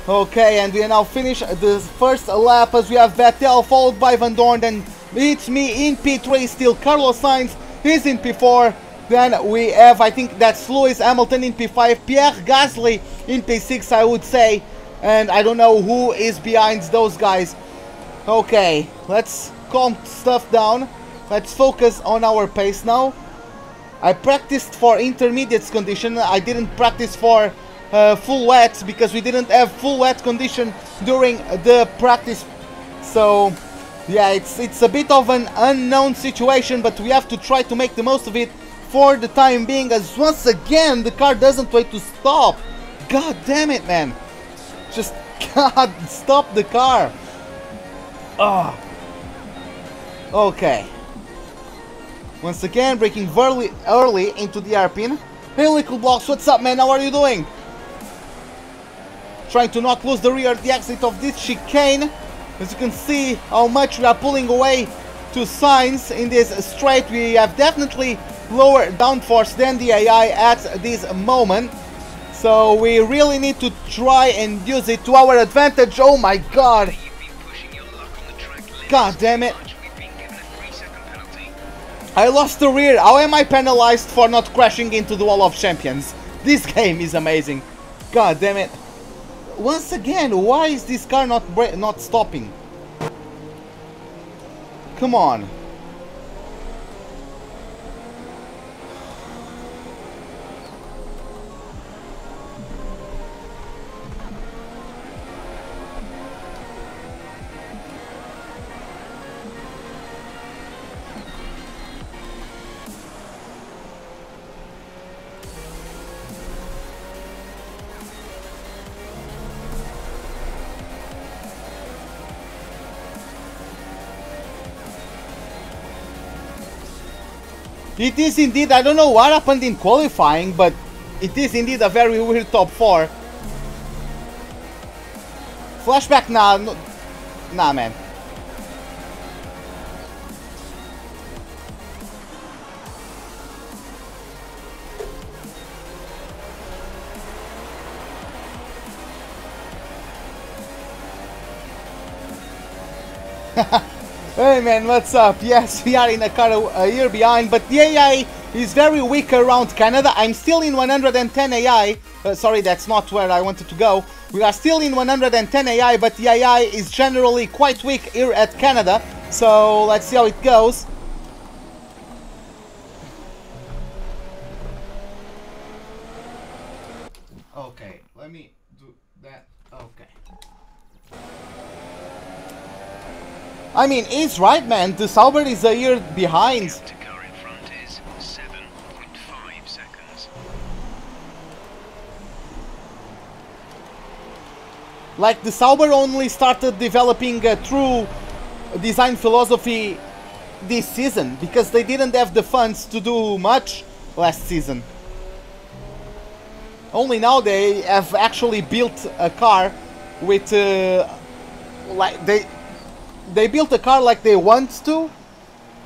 Okay, and we now finish the first lap as we have Vettel followed by Van Dorn, then it's me in P3 still. Carlos Sainz is in P4. Then we have, I think that's Lewis Hamilton in P5, Pierre Gasly in P6 I would say, and I don't know who is behind those guys. Okay, let's calm stuff down. Let's focus on our pace now. I practiced for intermediate condition. I didn't practice for full wet because we didn't have full wet condition during the practice. So yeah, it's a bit of an unknown situation, but we have to try to make the most of it for the time being, as once again the car doesn't wait to stop. God damn it, man. Just God, stop the car. Oh. Okay. Once again, braking very early into the hairpin. Hey, Liquid Blocks, what's up, man? How are you doing? Trying to not lose the rear at the exit of this chicane. As you can see how much we are pulling away to Sainz in this straight. We have definitely lower downforce than the AI at this moment. So we really need to try and use it to our advantage. Oh my god. God damn it. I lost the rear. How am I penalized for not crashing into the wall of champions? This game is amazing. God damn it. Once again, why is this car not stopping? Come on. It is indeed, I don't know what happened in qualifying, but it is indeed a very weird top 4. Flashback, nah, no, nah man. Hey man, what's up? Yes, we are in a car a year behind, but the AI is very weak around Canada. I'm still in 110 AI. Sorry, that's not where I wanted to go. We are still in 110 AI, but the AI is generally quite weak here at Canada. So let's see how it goes. Okay, let me do that. Okay. I mean, he's right, man. The Sauber is a year behind. The car in front is 7.5 seconds. Like, the Sauber only started developing a true design philosophy this season, because they didn't have the funds to do much last season. Only now they have actually built a car with, like, they built a car like they want to,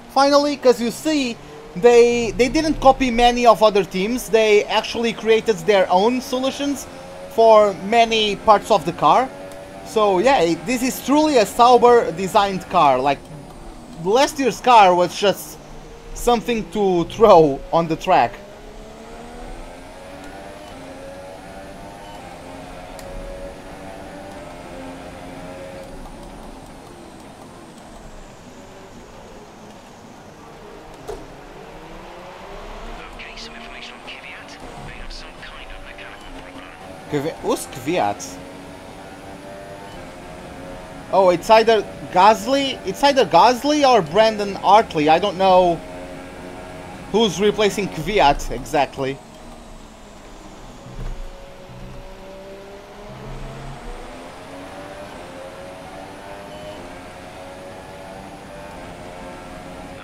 finally, because you see, they didn't copy many of other teams. They actually created their own solutions for many parts of the car. So yeah, this is truly a Sauber designed car. Like, last year's car was just something to throw on the track. Who's Kvyat? Oh, it's either Gasly. It's either Gasly or Brandon Hartley. I don't know who's replacing Kvyat exactly.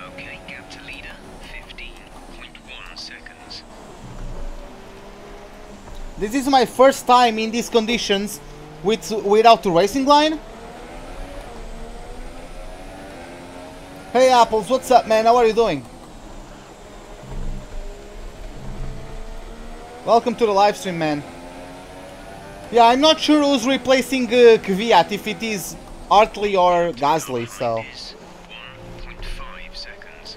Okay, gap to leader, 15.1 seconds. This is my first time in these conditions without the racing line. Hey Apples, what's up man? How are you doing? Welcome to the live stream, man. Yeah, I'm not sure who's replacing Kvyat, if it is Hartley or Gasly, so... 1.5 seconds.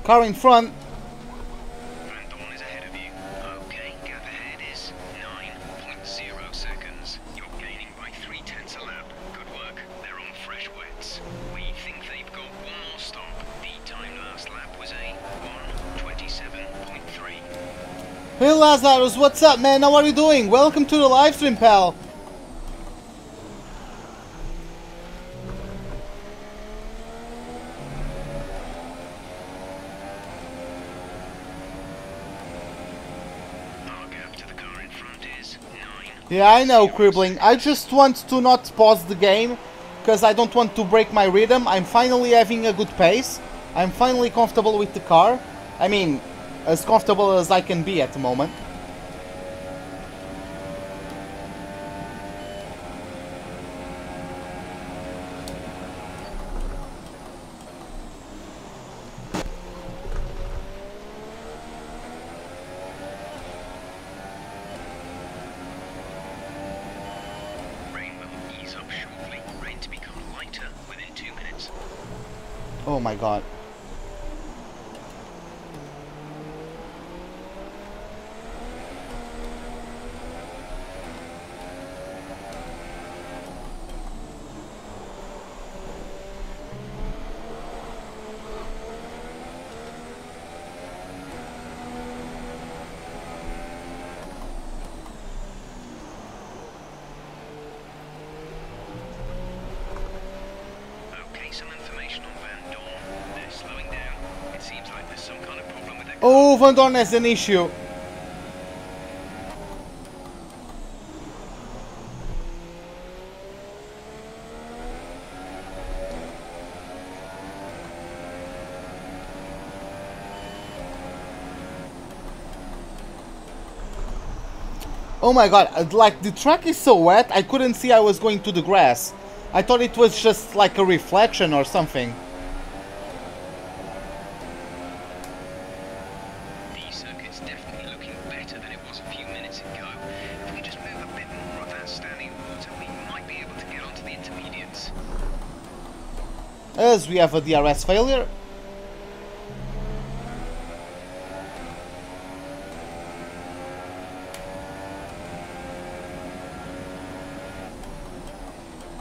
Car in front. Brandon is ahead of you. Okay, gap ahead is 9.0 seconds. You're gaining by 0.3 a lap. Good work. They're on fresh wets. We think they've got one more stop. The time last lap was a 1:27.3. Hey Lazarus, what's up man? How are you doing? Welcome to the live stream, pal. Yeah, I know, Cribbling. I just want to not pause the game, because I don't want to break my rhythm. I'm finally having a good pace. I'm finally comfortable with the car. I mean, as comfortable as I can be at the moment. Oh my god. Oh, Van Dorn has an issue. Oh my god, like the track is so wet, I couldn't see I was going to the grass. I thought it was just like a reflection or something. As we have a DRS failure.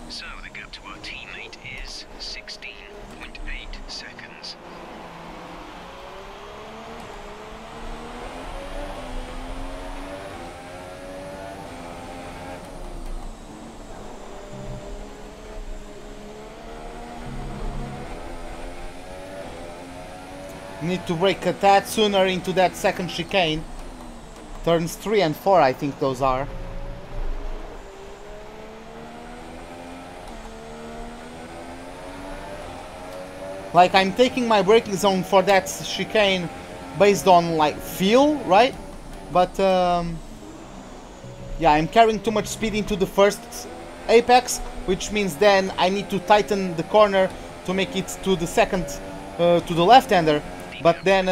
So the gap to our teammate is 16.8 seconds. Need to brake a tad sooner into that second chicane. Turns 3 and 4, I think those are. Like, I'm taking my braking zone for that chicane based on, like, feel, right? But, yeah, I'm carrying too much speed into the first apex, which means then I need to tighten the corner to make it to the second, to the left-hander. But then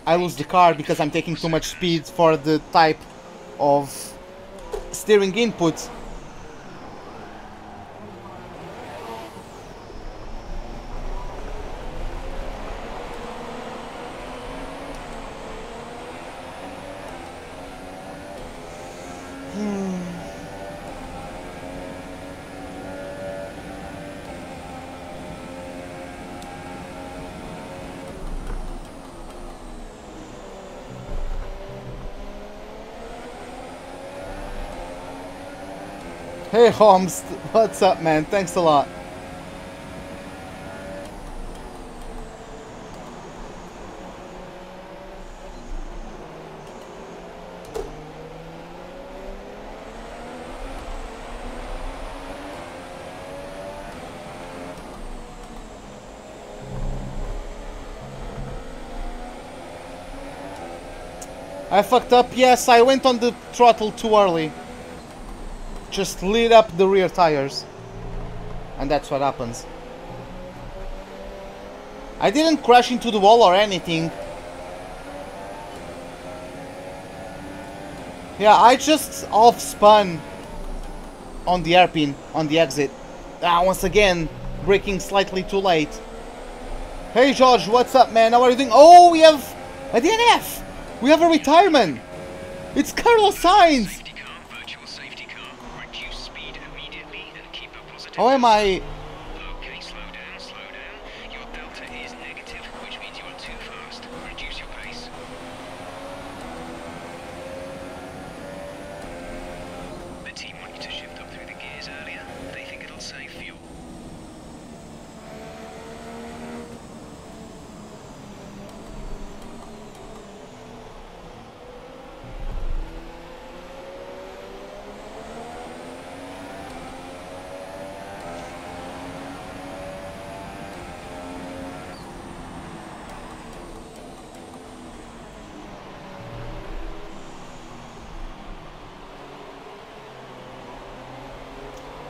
I lose the car because I'm taking too much speed for the type of steering input. Hey Holmes, what's up man? Thanks a lot. I fucked up, yes, I went on the throttle too early. Just lit up the rear tires. And that's what happens. I didn't crash into the wall or anything. Yeah, I just off spun on the hairpin, on the exit. Once again, braking slightly too late. Hey George, what's up man? How are you doing? Oh, we have a DNF! We have a retirement! It's Carlos Sainz! How am I? Okay, slow down, slow down. Your delta is negative, which means you are too fast. Reduce your pace. The team want you to shift up through the gears earlier. They think it'll save fuel.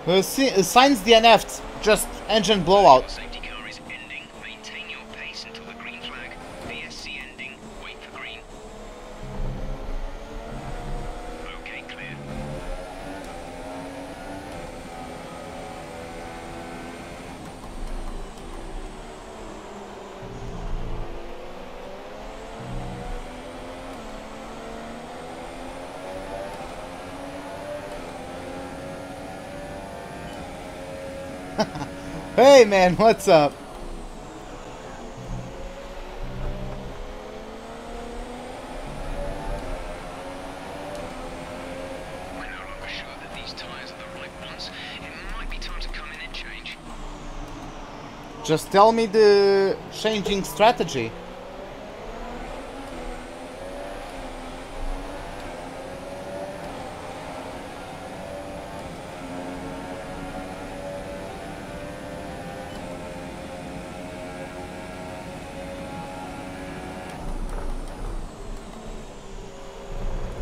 Signs DNF'd. Just engine blowout. Safety car is ending. Maintain your pace until the green flag. VSC ending. Wait for green. Okay, clear. Hey man, what's up? We're no longer sure that these tyres are the right ones. It might be time to come in and change. Just tell me the changing strategy.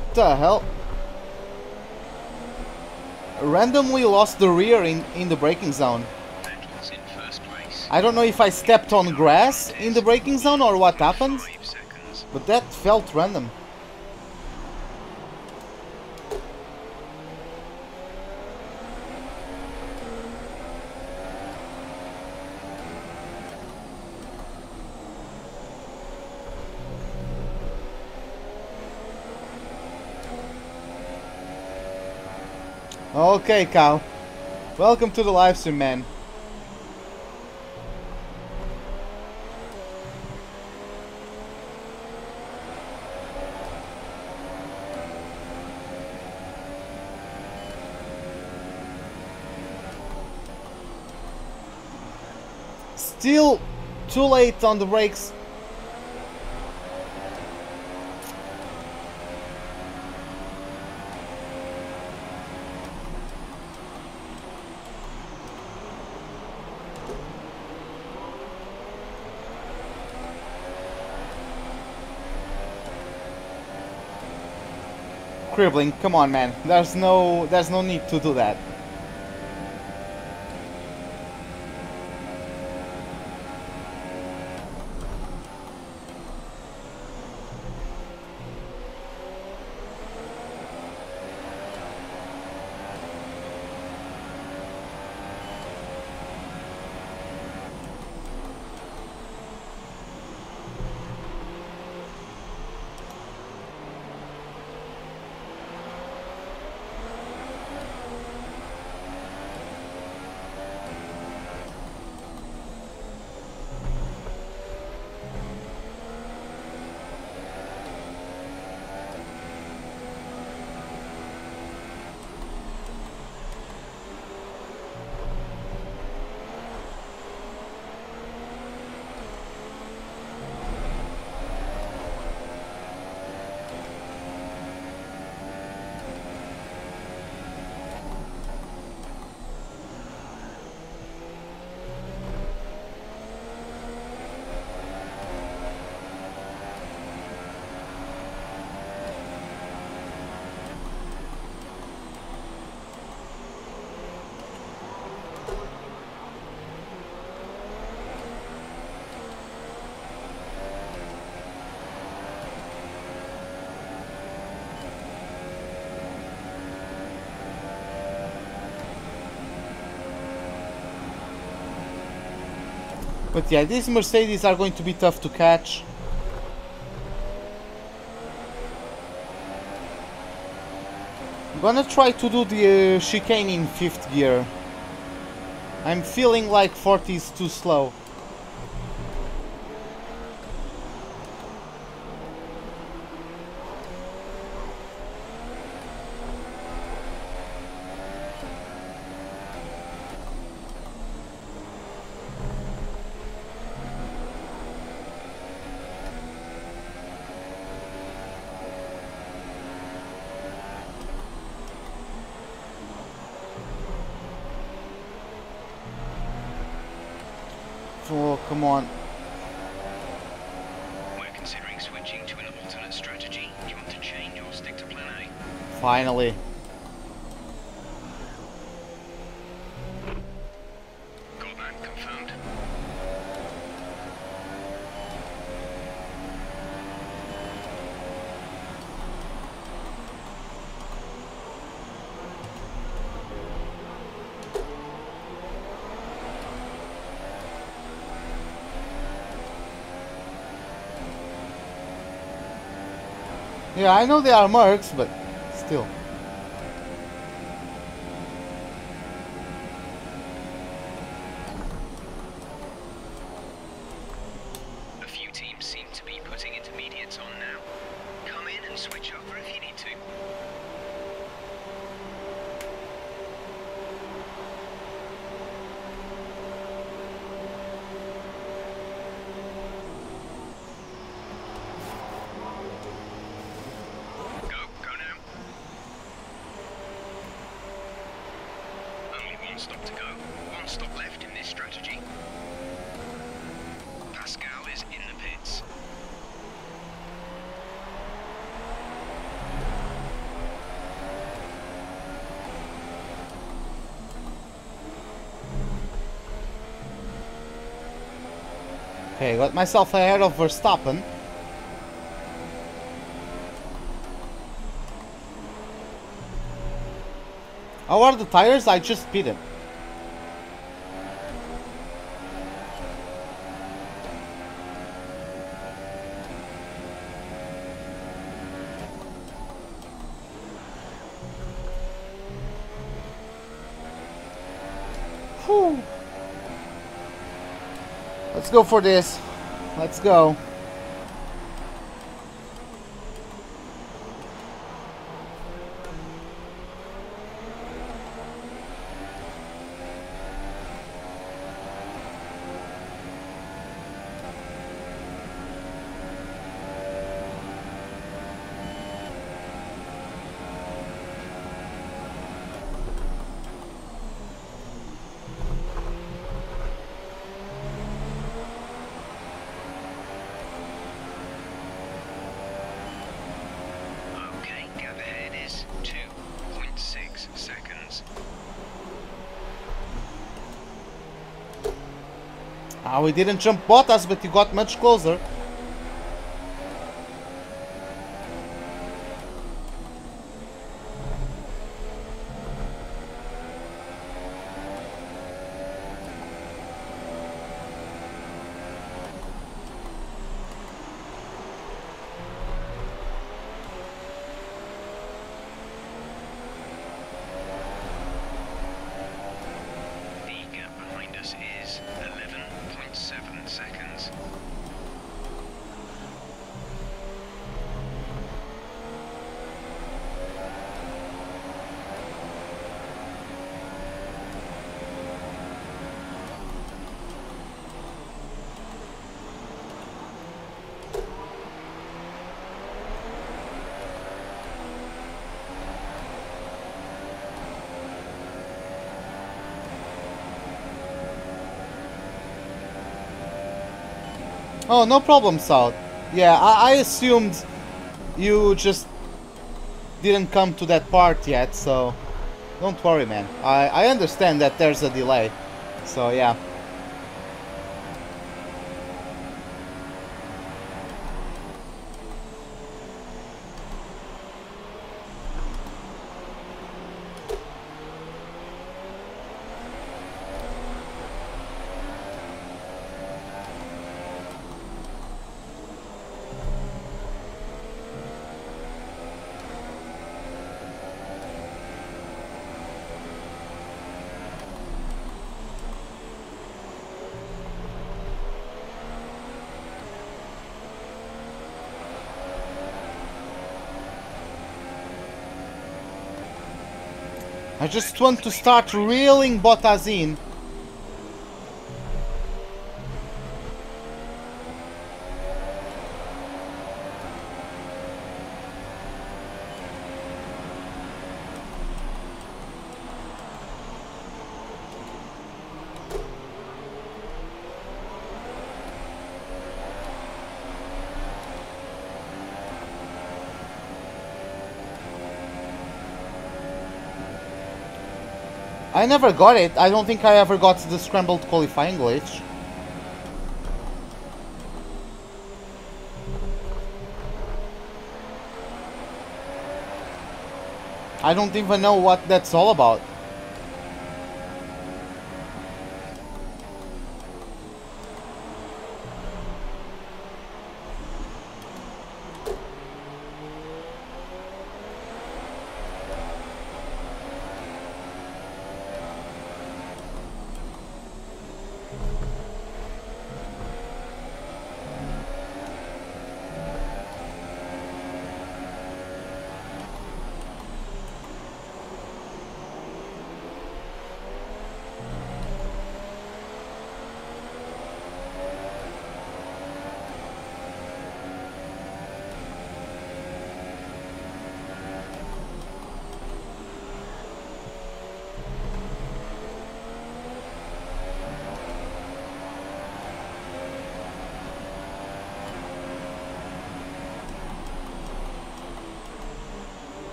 What the hell? Randomly lost the rear in the braking zone. Metals in first place. I don't know if I stepped on grass in the braking zone or what happened, 5 seconds. but that felt random. Okay, Kyle. Welcome to the live stream, man. Still too late on the brakes. Cribbling, come on man, there's no need to do that. But yeah, these Mercedes are going to be tough to catch. I'm gonna try to do the chicane in 5th gear. I'm feeling like 40 is too slow. Oh, come on. We're considering switching to an alternate strategy. Do you want to change or stick to plan A? Finally. Yeah, I know they are mercs, but still. A few teams seem to be putting intermediates on now. Come in and switch over if you need to. Go now. Only one stop to go. One stop left in this strategy. Pascal is in the pits. Okay, got myself ahead of Verstappen. How are the tires? I just beat him. Whew. Let's go for this. Let's go. Okay, gap ahead is 2.6 seconds. We didn't jump Bottas, but he got much closer. The gap behind us is 11.7 seconds. Oh, no problem, South. Yeah, I assumed you just didn't come to that part yet, so don't worry, man. I understand that there's a delay, so yeah. I just want to start reeling Bottas in. I never got it. I don't think I ever got the scrambled qualifying glitch. I don't even know what that's all about.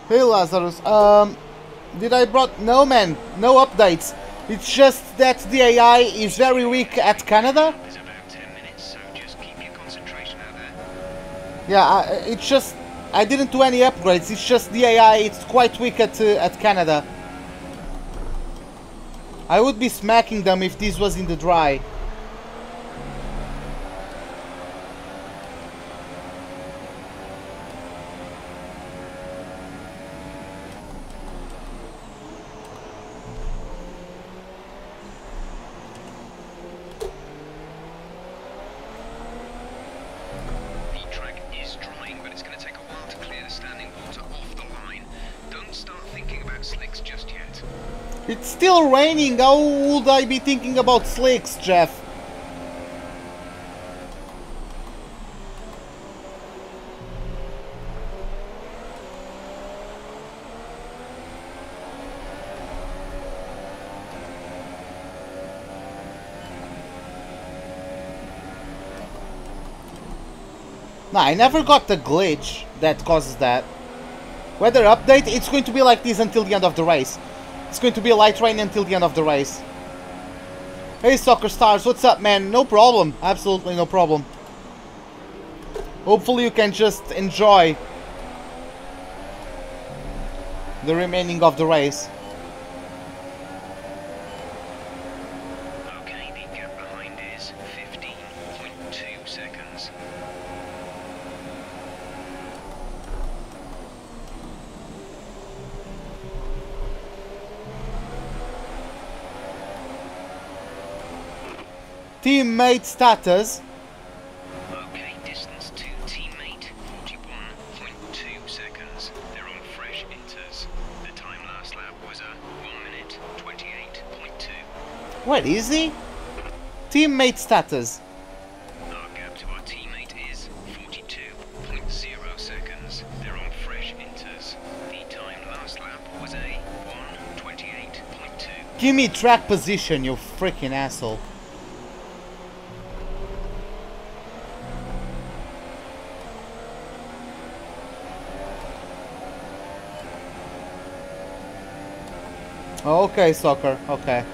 Hey Lazarus, did I brought... No man, no updates. It's just that the AI is very weak at Canada. There's about 10 minutes, so just keep your concentration out there. Yeah, it's just... I didn't do any upgrades, it's just the AI, it's quite weak at Canada. I would be smacking them if this was in the dry. It's still raining, how would I be thinking about slicks, Jeff? Nah, I never got the glitch that causes that. Weather update, it's going to be like this until the end of the race. It's going to be a light rain until the end of the race. Hey Soccer Stars, what's up man? No problem, absolutely no problem. Hopefully you can just enjoy the remaining of the race. Okay, the gap behind is 15.2 seconds. Teammate status. Okay, distance to teammate 41.2 seconds. They're on fresh inters. The time last lap was 1 minute 28.2. Where is he? Teammate status. Our gap to our teammate is 42.0 seconds. They're on fresh inters. The time last lap was 1:28.2. Give me track position, you freaking asshole. Okay, Soccer, okay.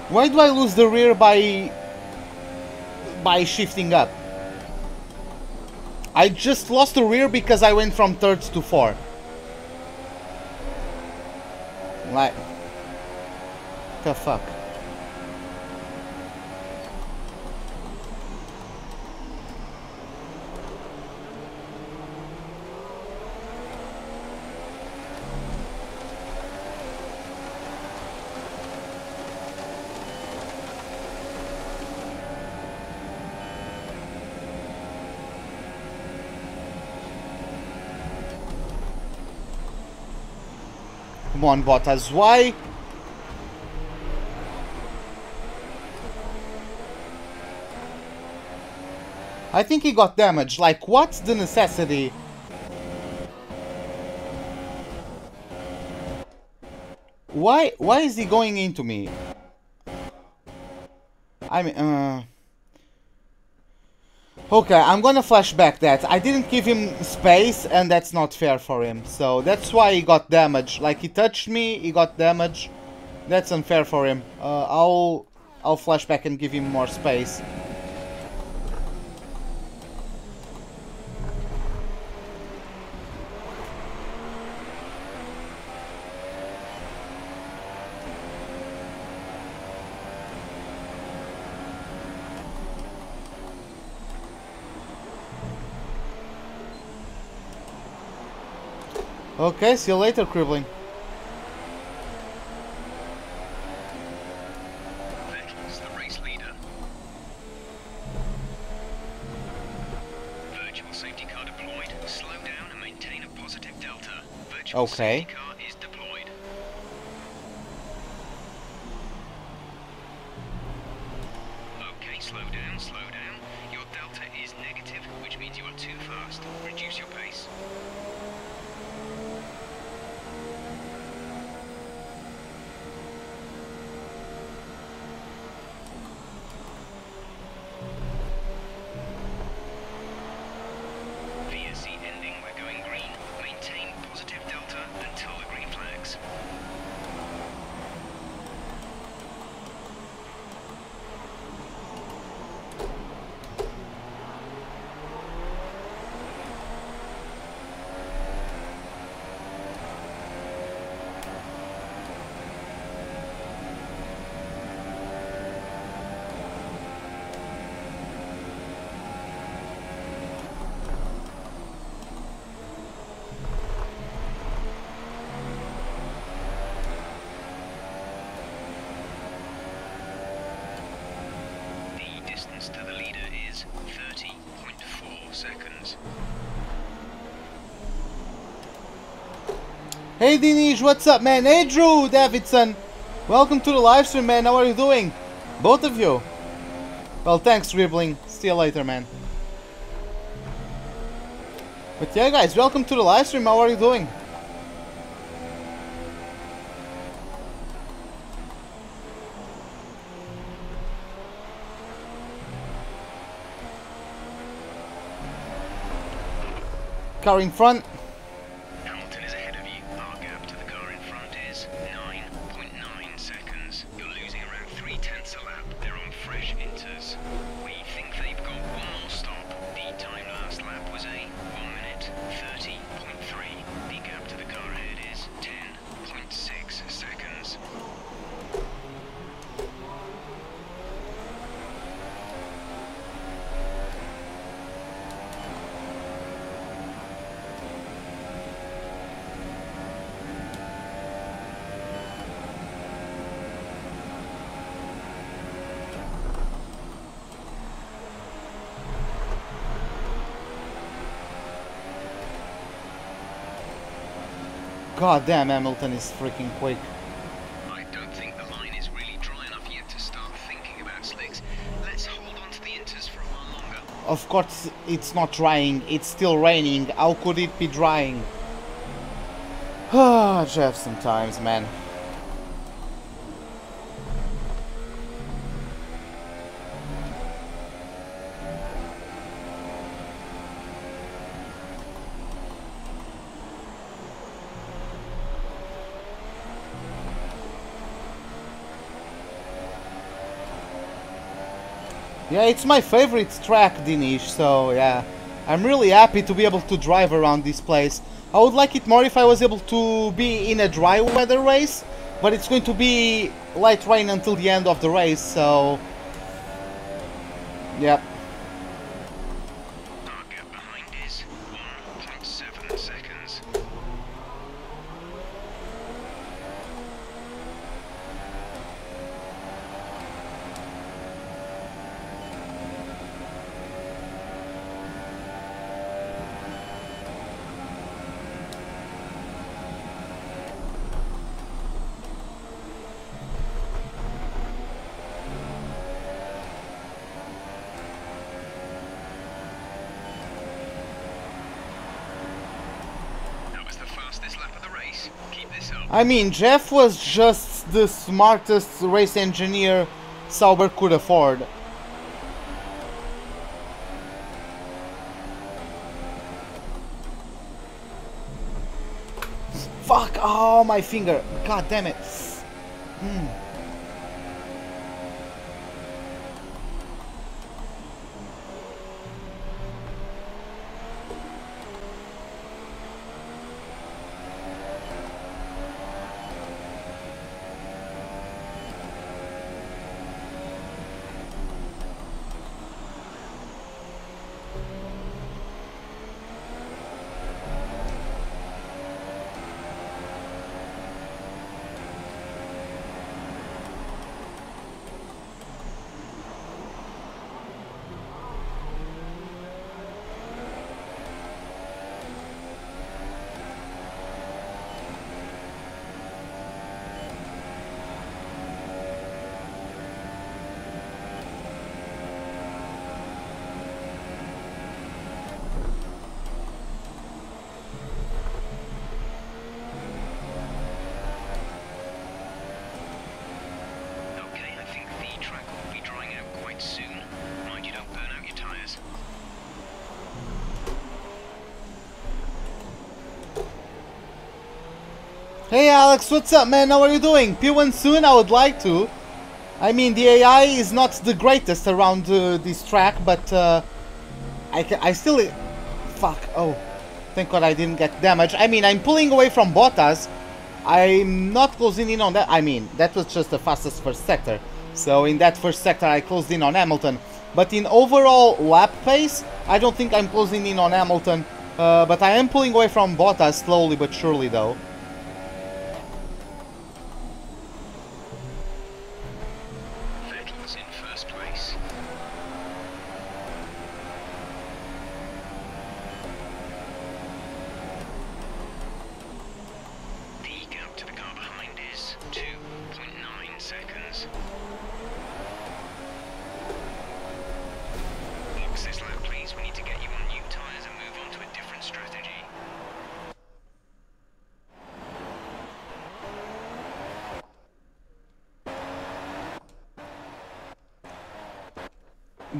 Why do I lose the rear by shifting up? I just lost the rear because I went from third to fourth. Like, the fuck? Come on, Bottas, why? I think he got damaged. Like, what's the necessity? Why is he going into me? I mean, Okay, I'm gonna flashback that. I didn't give him space, and that's not fair for him. So that's why he got damage. Like, he touched me, he got damage. That's unfair for him. I'll flashback and give him more space. Okay, see you later, Crippling. Vettel's the race leader. Virtual safety car deployed. Slow down and maintain a positive delta. Virtual Okay. safety car is deployed. Okay, slow down, slow down. Your delta is negative, which means you are too fast. Reduce your pace. VSC ending, we're going green. Maintain positive delta until the green flags. The distance to the leader is 30.4 seconds. Hey Dinesh, what's up, man? Hey Drew Davidson, welcome to the live stream, man. How are you doing? Both of you. Well, thanks, Dribbling. See you later, man. But yeah, guys, welcome to the live stream. How are you doing? Car in front. Hamilton is ahead of you. Our gap to the car in front is 9.9 seconds. You're losing around 3/10 a lap. They're on fresh inters. We think they've got one more stop. The time last lap was a 1 minute 30.3. The gap to the car ahead is 10.6 seconds. God damn, Hamilton is freaking quick. I don't think the line is really dry enough yet to start thinking about slicks. Let's hold on to the inters for a while longer. Of course, it's not drying. It's still raining. How could it be drying? Ah, Jeff, sometimes, man. Yeah, it's my favorite track, Dinesh, so yeah. I'm really happy to be able to drive around this place. I would like it more if I was able to be in a dry weather race, but it's going to be light rain until the end of the race, so... Yep. Our gap behind is 1.7 seconds. I mean, Jeff was just the smartest race engineer Sauber could afford. Fuck! Oh, my finger! God damn it! Hey Alex, what's up man? How are you doing? P1 soon? I would like to. I mean, the AI is not the greatest around this track, but I still... Fuck, oh. Thank God I didn't get damaged. I mean, I'm pulling away from Bottas. I'm not closing in on that. I mean, that was just the fastest first sector. So in that first sector I closed in on Hamilton. But in overall lap pace, I don't think I'm closing in on Hamilton. But I am pulling away from Bottas slowly but surely though.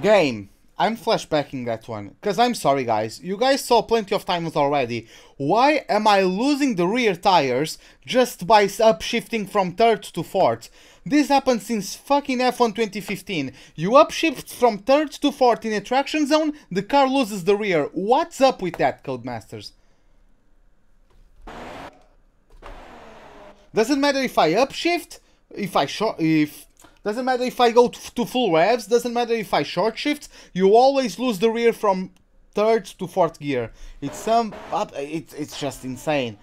Game. I'm flashbacking that one, because I'm sorry guys, you guys saw plenty of times already. Why am I losing the rear tires just by upshifting from 3rd to 4th? This happened since fucking F1 2015. You upshift from 3rd to 4th in a traction zone, the car loses the rear. What's up with that, Codemasters? Doesn't matter if I upshift, doesn't matter if I go to full revs, doesn't matter if I short shift, you always lose the rear from 3rd to 4th gear. It's just insane.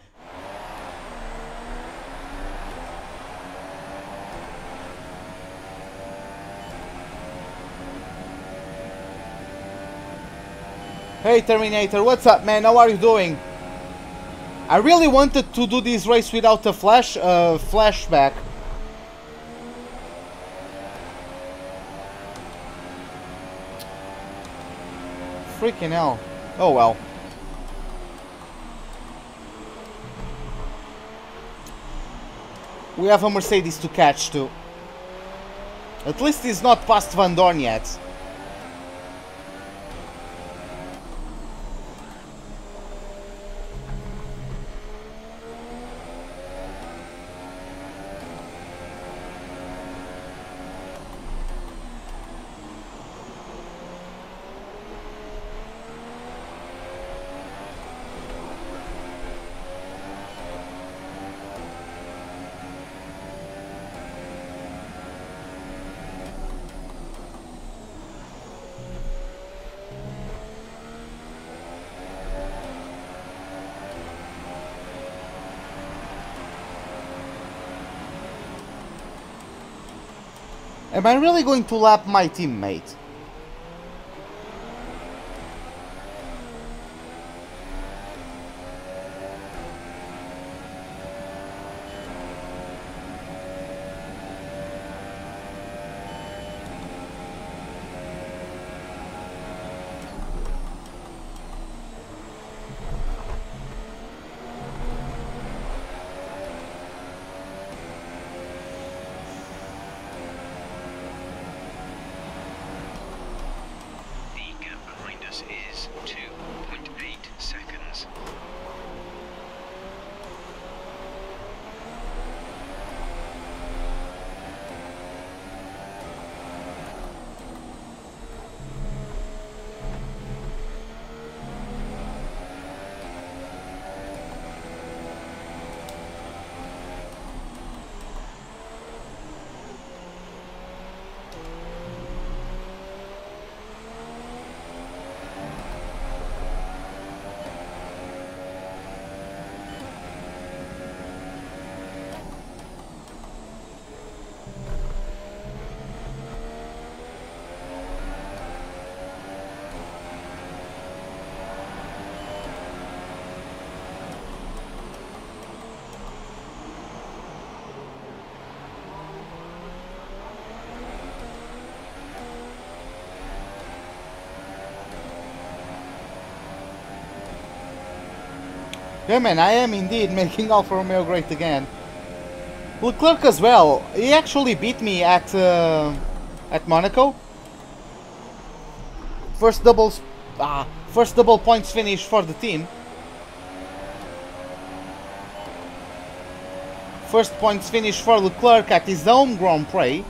Hey Terminator, what's up man? How are you doing? I really wanted to do this race without a flashback. Freaking hell. Oh well. We have a Mercedes to catch too. At least he's not past Van Dorn yet. Am I really going to lap my teammate? Yeah, man, I am indeed making Alfa Romeo great again. Leclerc as well. He actually beat me at Monaco. First double points finish for the team. First points finish for Leclerc at his home Grand Prix.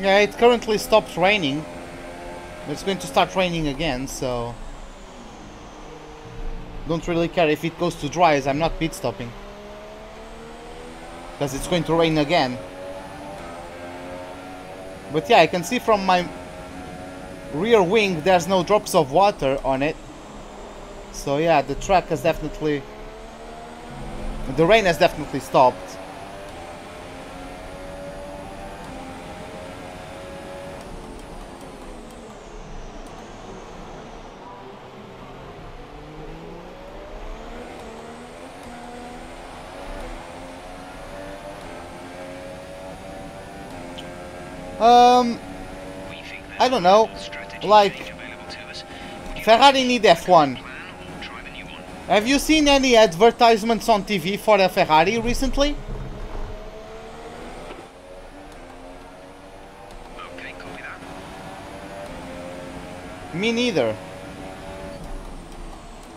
Yeah, it currently stopped raining. It's going to start raining again, so don't really care if it goes to dry, as I'm not pit stopping, because it's going to rain again. But yeah, I can see from my rear wing there's no drops of water on it. So yeah, the track has definitely... the rain has definitely stopped. I don't know, like, Ferrari need F1. Have you seen any advertisements on TV for a Ferrari recently? Okay, copy that. Me neither.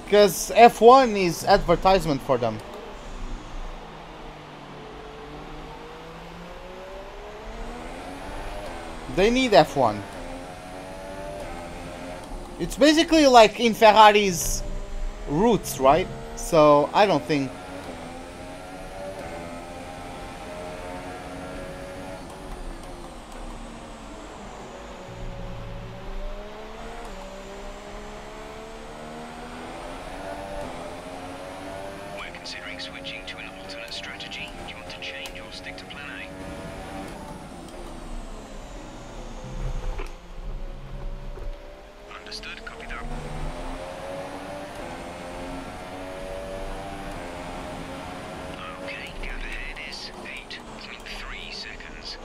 Because F1 is advertisement for them. They need F1. It's basically like in Ferrari's roots, right? So I don't think... We're considering switching to an alternate strategy. Do you want to change or stick to plan A? Understood, copy that. Okay, gap ahead is 8.3 seconds.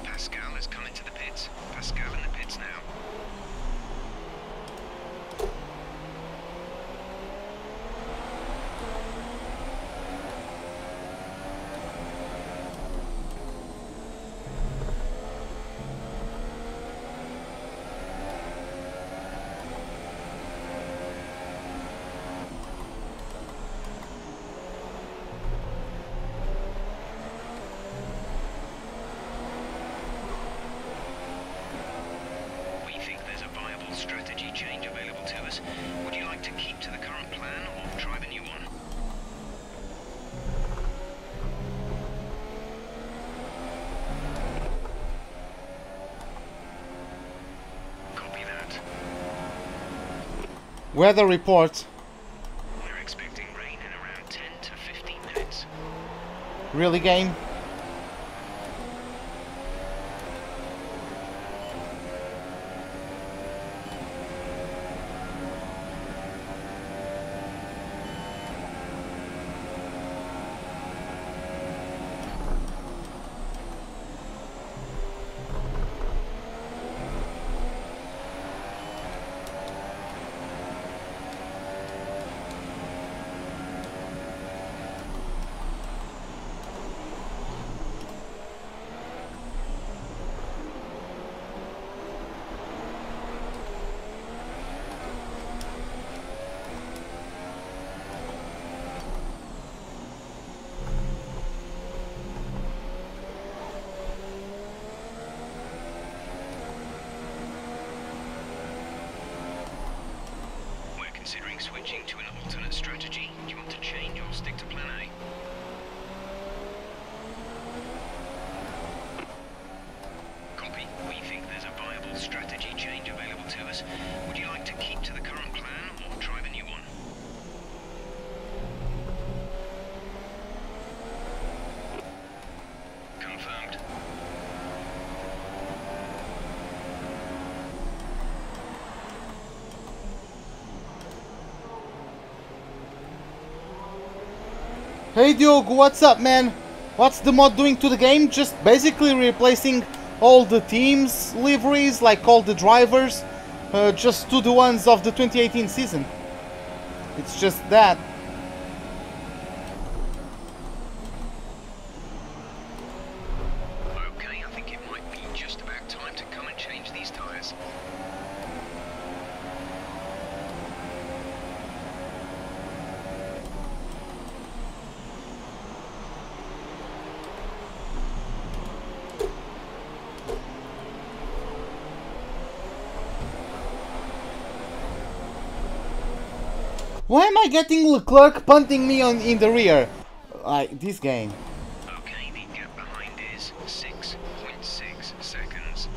Pascal has come into the pits. Pascal in the pits now. Weather report. We're expecting rain in around 10 to 15 minutes. Really, game? Considering switching to an alternate strategy, do you want to change or stick to plan A? Copy. We think there's a viable strategy change available to us. Would you like to keep to the current plan or try the new one? Confirmed. Hey Diogo, what's up, man? What's the mod doing to the game? Just basically replacing all the teams' liveries, like all the drivers, just to the ones of the 2018 season. It's just that. Okay, I think it might be just about time to come and change these tyres. Why am I getting Leclerc punting me in the rear? Like, this game. Okay, the gap behind is 6.6 seconds.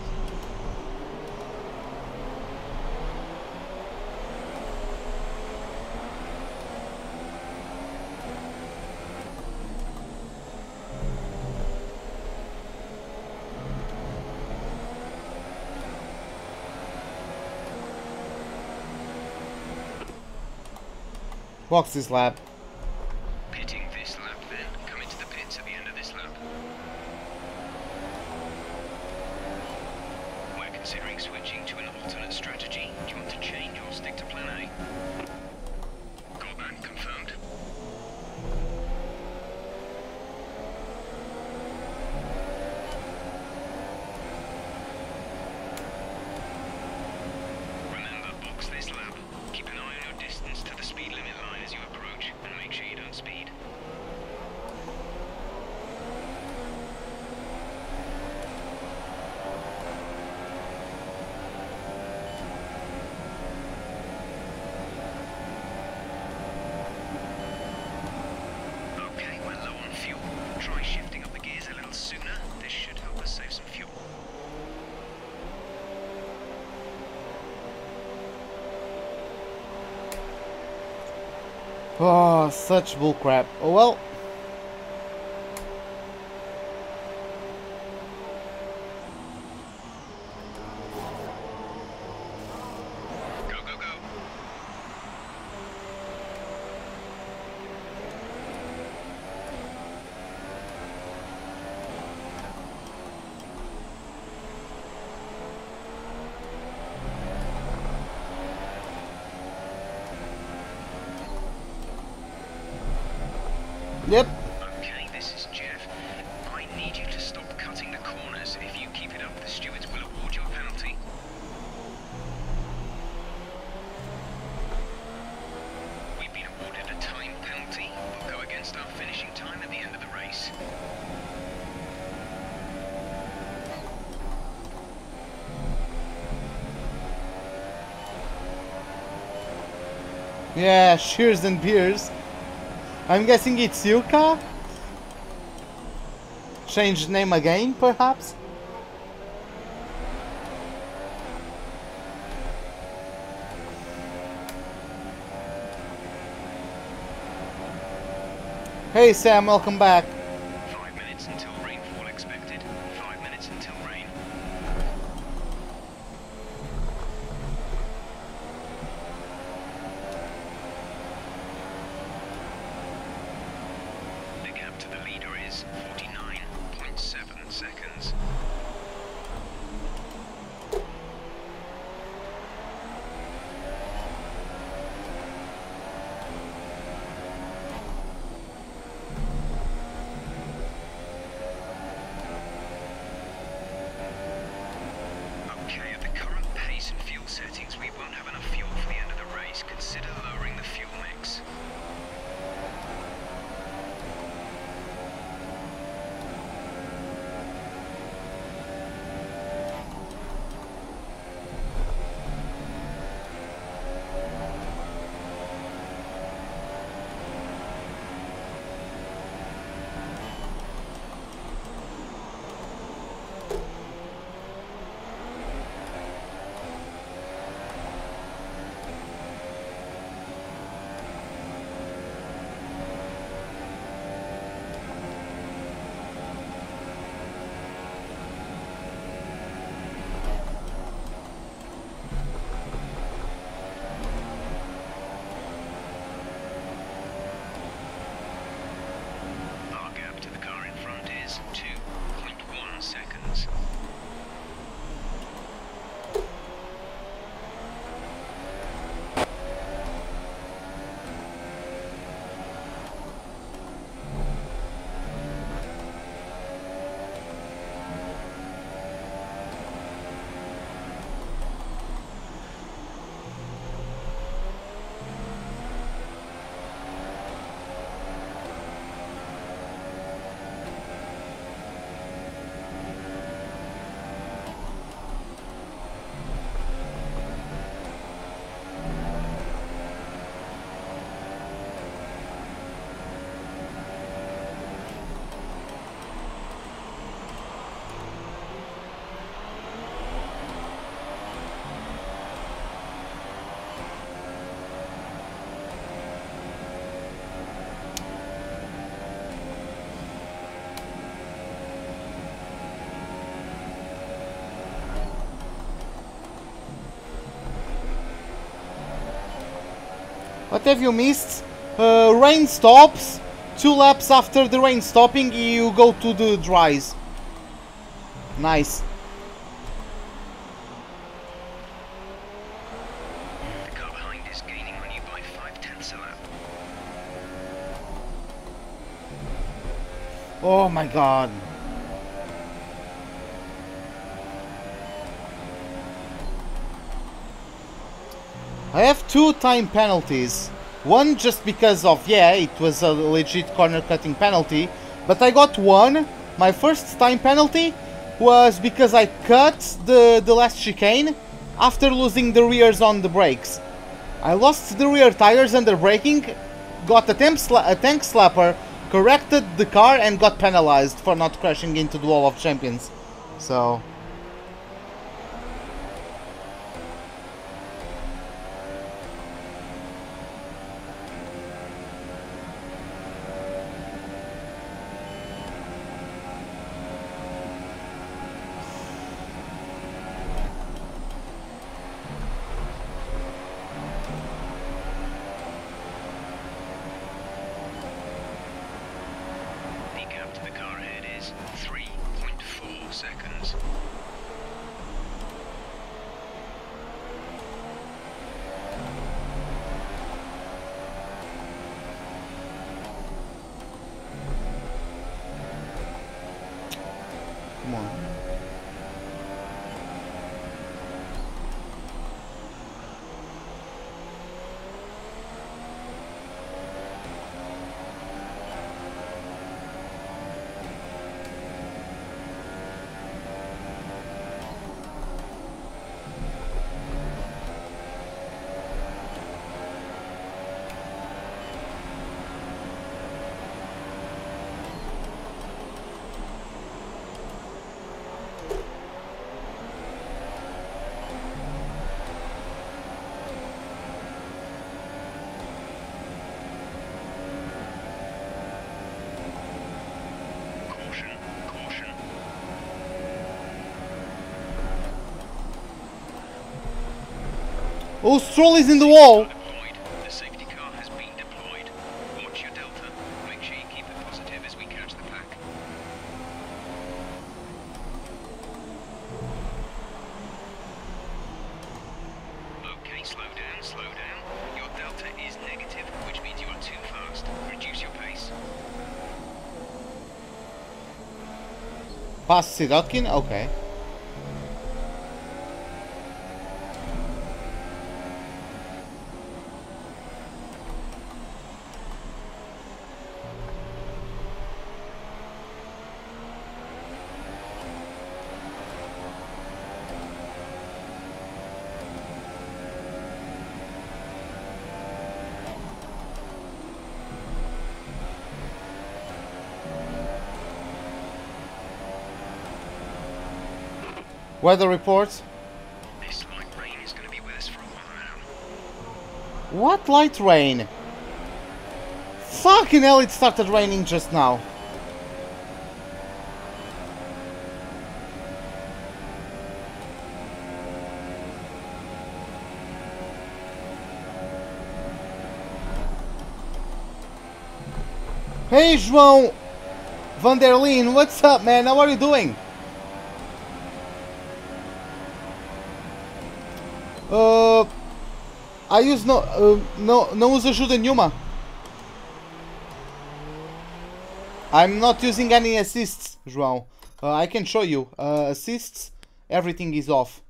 Box this lap. Pitting this lap then. Come into the pits at the end of this lap. We're considering switching to an alternate strategy. Do you want to change or stick to plan A? Got that confirmed. Remember, box this lap. Keep an eye on your distance to the speed limit line as you approach, and make sure you don't speed. Okay, we're low on fuel. Try shifting up the gears a little sooner. This should help us save some fuel. Oh, such bullcrap. Oh well. Go, go, go. Yep. Okay, this is Jeff. I need you to stop cutting the corners. If you keep it up, the stewards will award you a penalty. We've been awarded a time penalty. We'll go against our finishing time at the end of the race. Yeah, shears and beers. I'm guessing it's Yuka? Change name again, perhaps? Hey Sam, welcome back. 5 minutes until rainfall expected. 5 minutes until rain. The gap to the leader is 49.7 seconds. Okay, at the current pace and fuel settings, we won't have enough fuel for the end of the race. Consider lowering the fuel mix. Our gap to the car in front is 2.1 seconds. What have you missed? Rain stops. 2 laps after the rain stopping, you go to the dries. Nice. The car behind is gaining on you by 0.5 a lap. Oh my god. I have 2 time penalties. One just because of, yeah, it was a legit corner cutting penalty. But I got one. My first time penalty was because I cut the last chicane after losing the rears on the brakes. I lost the rear tires under braking, got a tank slapper, corrected the car and got penalized for not crashing into the wall of champions. So... The gap to the car ahead is 3.4 seconds. Come on. Oh, Stroll is in the wall. Deployed. The safety car has been deployed. Watch your delta. Make sure you keep it positive as we catch the pack. Okay, slow down, slow down. Your delta is negative, which means you are too fast. Reduce your pace. Past Sirotkin? Okay. Weather reports. This light rain is going to be with us for a while now. What light rain? Fucking hell, it started raining just now. Hey João van der Leen, what's up, man? How are you doing? I use não uso ajuda nenhuma. I'm not using any assists, João. I can show you. Assists, everything is off.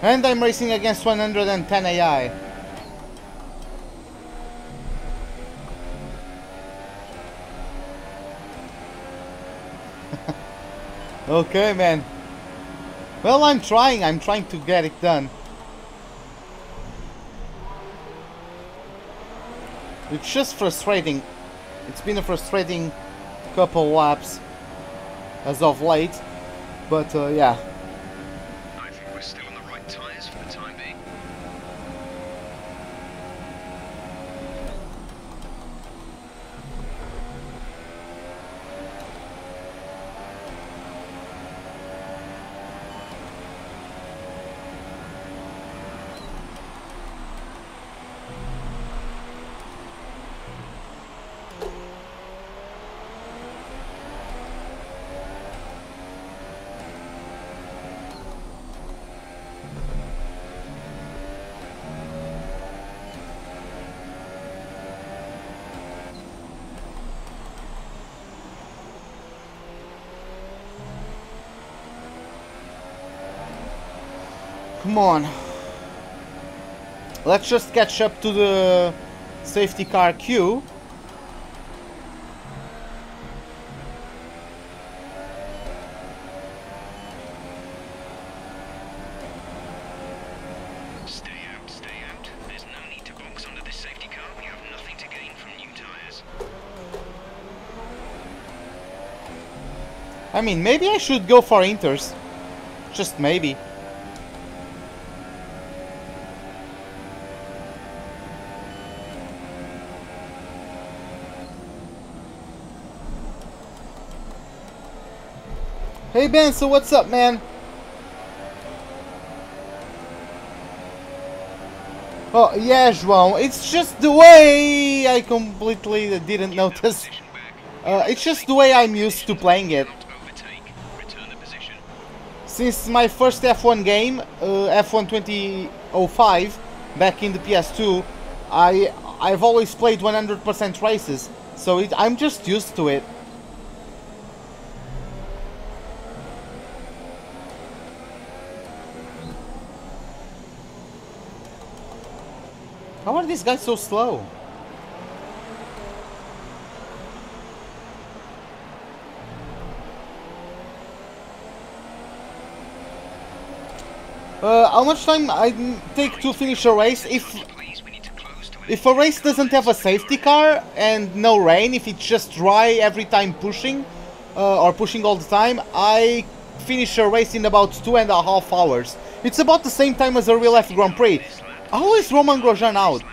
And I'm racing against 110 AI. Okay, man. Well, I'm trying to get it done. It's just frustrating. It's been a frustrating couple laps as of late, but yeah. I think we're still on the right tyres for the time being. Come on. Let's just catch up to the safety car queue. Stay out, stay out. There's no need to box under this safety car. We have nothing to gain from new tyres. I mean, maybe I should go for Inters. Just maybe. Hey Ben, so what's up, man? Oh yeah, João, it's just the way I completely didn't notice. It's just the way I'm used to playing it. Since my first F1 game, F1 2005, back in the PS2, I've always played 100% races, so I'm just used to it. How are these guys so slow? How much time I take to finish a race? If Please, we need to close to if a race doesn't have a safety car and no rain, if it's just dry every time pushing, or pushing all the time, I finish a race in about 2.5 hours. It's about the same time as a real F Grand Prix. How is Roman Grosjean out?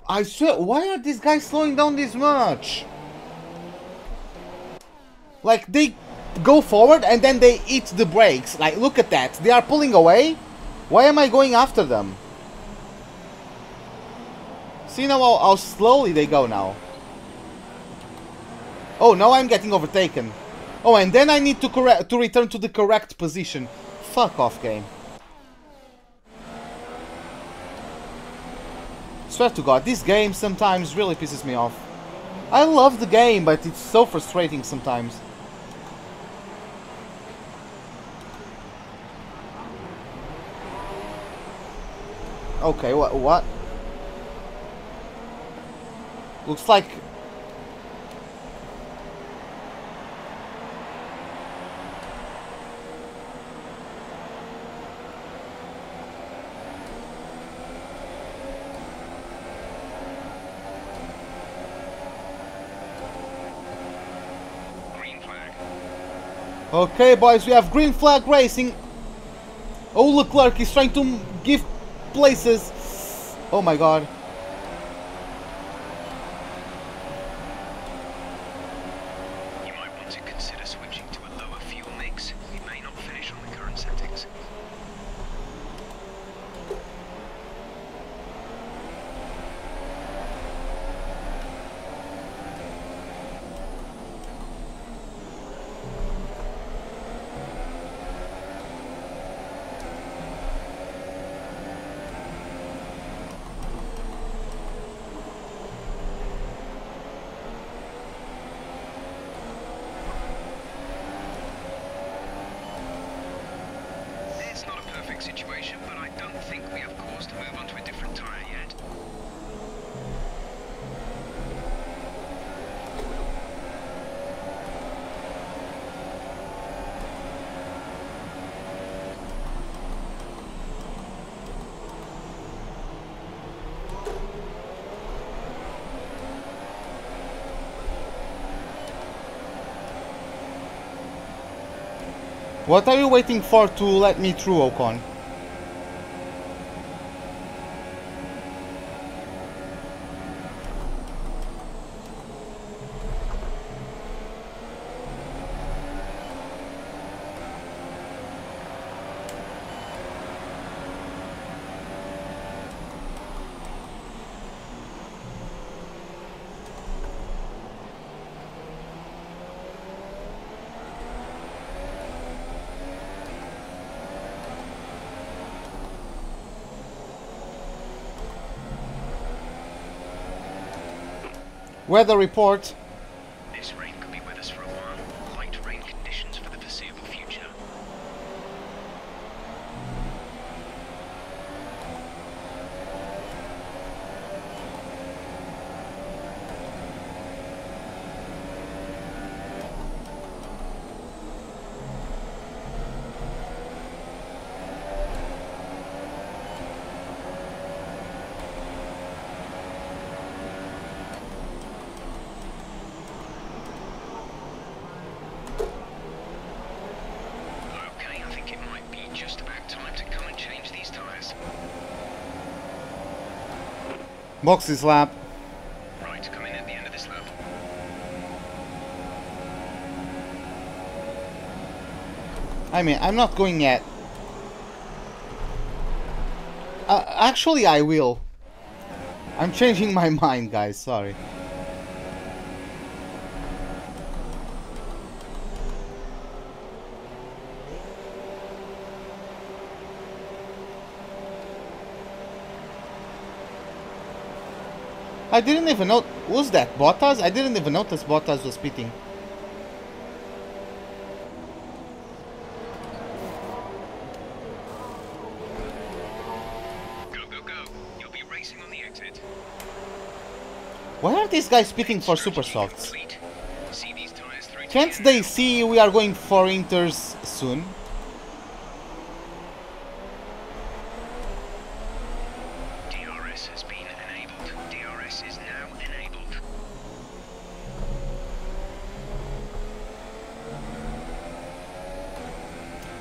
I swear, why are these guys slowing down this much? Like, they go forward and then they eat the brakes. Like, look at that. They are pulling away. Why am I going after them? See now how slowly they go now. Oh, now I'm getting overtaken. Oh, and then I need to return to the correct position. Fuck off, game. Swear to God, this game sometimes really pisses me off. I love the game, but it's so frustrating sometimes. Okay, what? Looks like... Okay, boys, we have green flag racing. Oh, Leclerc is trying to give places. Oh my God. You might want to consider switching to a lower fuel mix. You may not finish on the current settings. Situation, but I don't think we have cause to move on to a different tyre yet. What are you waiting for to let me through, Ocon? Weather report. This rain could be with us for a while. Light rain conditions for the foreseeable future. Boxes lap. Right, come in at the end of this lap. I mean, I'm not going yet. Actually, I will. I'm changing my mind, guys. Sorry. I didn't even know. Was that Bottas? I didn't even notice Bottas was pitting. Go, go, go. You'll be racing on the exit. Why are these guys pitting for super softs? See these tires through to Can't the they end. see we are going for inters soon?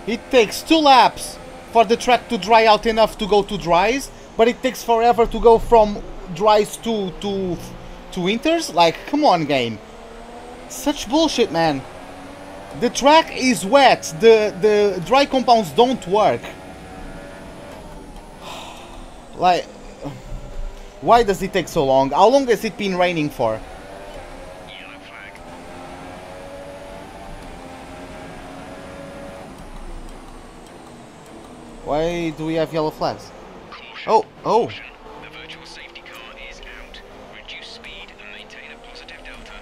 it takes 2 laps for the track to dry out enough to go to dries, but it takes forever to go from dries to winters. Like, come on, game. Such bullshit, man. The track is wet. The dry compounds don't work. Like, why does it take so long? How long has it been raining for? Yellow flag. Why do we have yellow flags? Caution. Oh. Caution. The virtual safety car is out. Reduce speed and maintain a positive delta.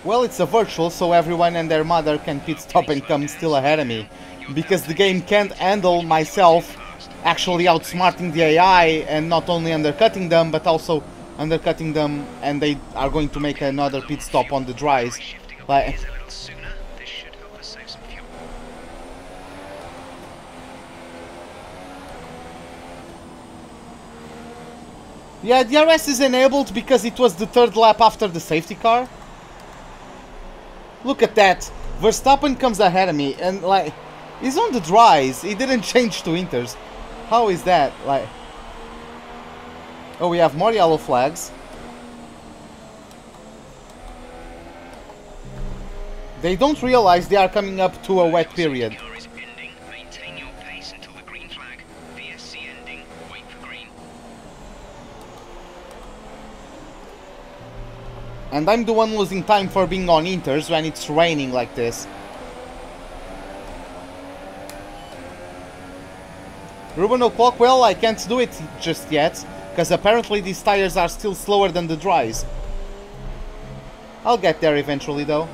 Well, it's a virtual, so everyone and their mother can pit stop and come still ahead of me. Because the game can't handle myself actually outsmarting the AI and not only undercutting them, but also undercutting them, and they are going to make another pit stop on the dries. Shifting our Like, gears a little sooner. This should help us save some fuel. yeah, DRS is enabled because it was the 3rd lap after the safety car. Look at that. Verstappen comes ahead of me and like, he's on the dries. He didn't change to winters. How is that? Like, oh, we have more yellow flags. They don't realize they are coming up to a wet period. Car is ending. Maintain your pace until the green flag. VSC ending. Wait for green. And I'm the one losing time for being on inters when it's raining like this. Ruben o'clock, well, I can't do it just yet, because apparently these tires are still slower than the dries. I'll get there eventually though.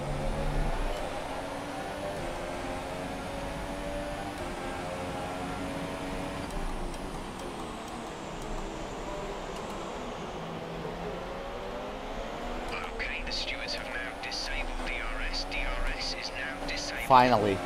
Okay, the stewards have now disabled DRS. DRS is now disabled. Finally.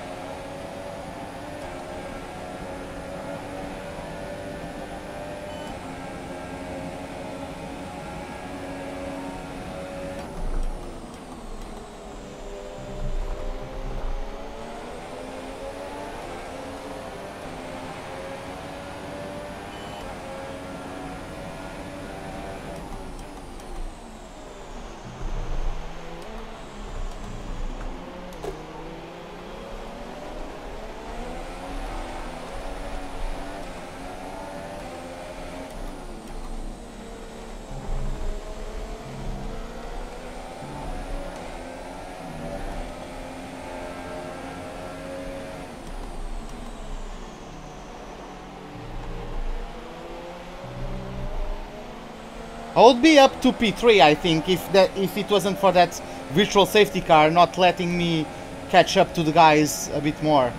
I would be up to P3, I think, if it wasn't for that virtual safety car not letting me catch up to the guys a bit more.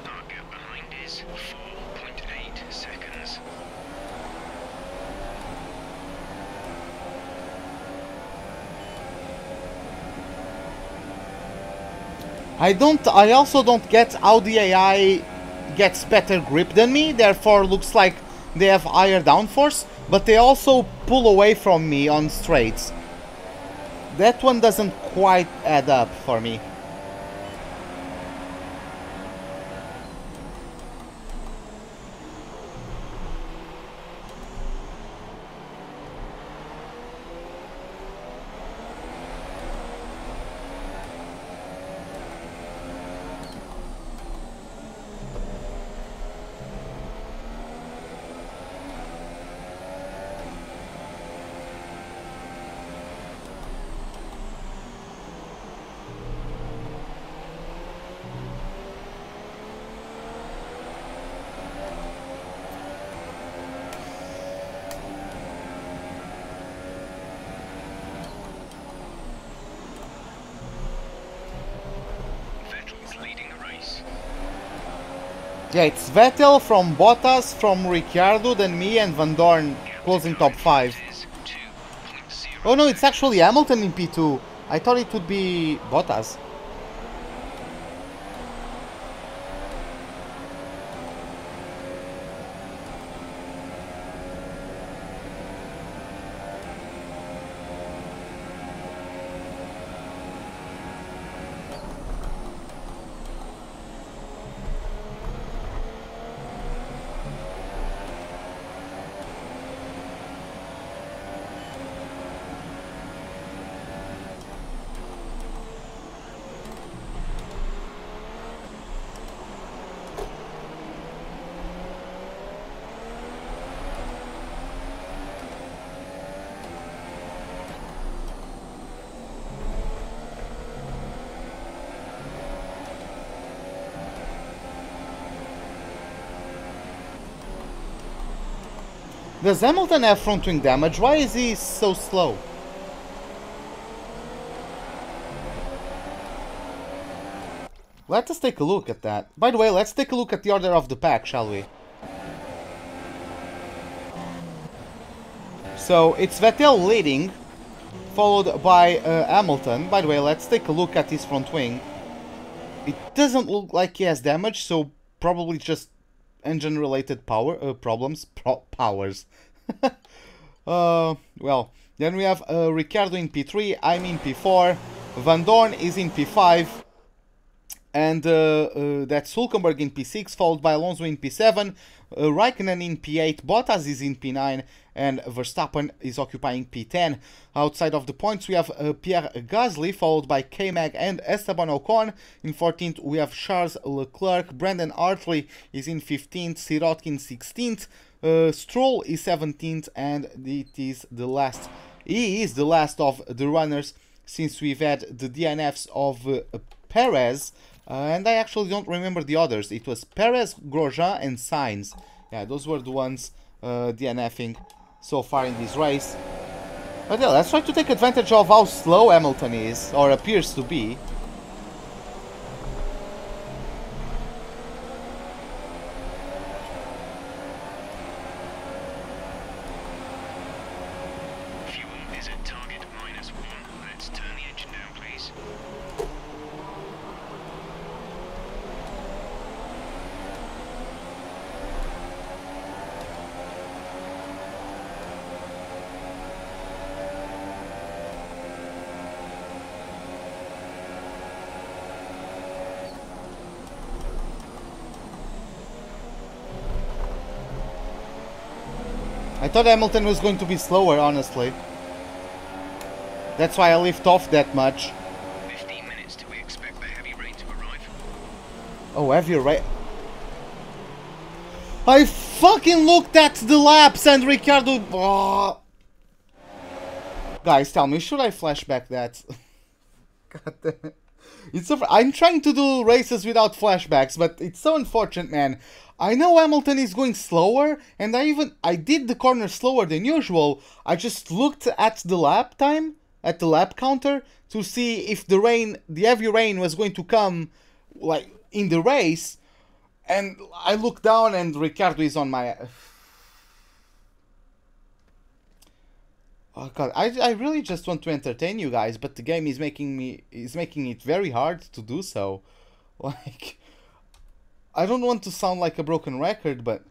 Our gap behind is 4.8 seconds. I also don't get how the AI gets better grip than me, therefore looks like they have higher downforce, but they also pull away from me on straights. That one doesn't quite add up for me. Yeah, it's Vettel from Bottas, from Ricciardo, then me and Van Dorn closing top 5. Oh no, it's actually Hamilton in P2. I thought it would be Bottas. Does Hamilton have front wing damage? Why is he so slow? Let us take a look at that. By the way, let's take a look at the order of the pack, shall we? So, it's Vettel leading, followed by Hamilton. By the way, let's take a look at his front wing. It doesn't look like he has damage, so probably just engine-related problems. Powers. Well, then we have Ricciardo in P3, I'm in P4, Van Dorn is in P5, and that's Hülkenberg in P6, followed by Alonso in P7, Raikkonen in P8, Bottas is in P9, and Verstappen is occupying P10. Outside of the points, we have Pierre Gasly, followed by K-Mag and Esteban Ocon. In 14th, we have Charles Leclerc. Brandon Hartley is in 15th, Sirotkin 16th, Stroll is 17th, and it is the last. He is the last of the runners, since we've had the DNFs of Perez, and I actually don't remember the others. It was Perez, Grosjean, and Sainz. Yeah, those were the ones DNFing so far in this race. But yeah, let's try to take advantage of how slow Hamilton is, or appears to be. Fuel is at target -1. Let's turn the engine down, please. I thought Hamilton was going to be slower, honestly. That's why I lift off that much. 15 minutes till we expect the heavy rain to arrive. Oh, heavy rain. I fucking looked at the laps and Ricciardo... Oh. Guys, tell me, should I flashback that? God damn it. It's so... I'm trying to do races without flashbacks, but it's so unfortunate, man. I know Hamilton is going slower, and I did the corner slower than usual. I just looked at the lap time, at the lap counter, to see if the heavy rain was going to come, like, in the race. And I look down and Ricciardo is on my... Oh god, I really just want to entertain you guys, but the game is making it very hard to do so. Like, I don't want to sound like a broken record, but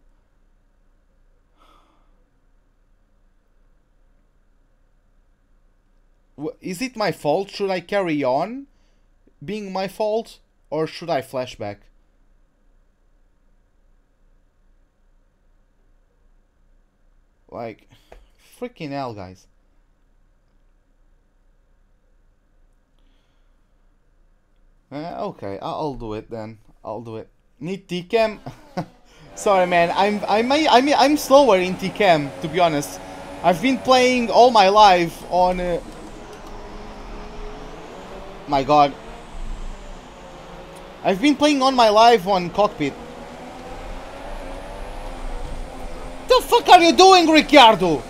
is it my fault? Should I carry on being my fault, or should I flashback? Like, freaking hell, guys. Okay, I'll do it then. I'll do it. Need T-Cam? Sorry, man. I'm slower in T-Cam, to be honest. I've been playing all my life on... My god. I've been playing on my live on cockpit. The fuck are you doing, Ricciardo?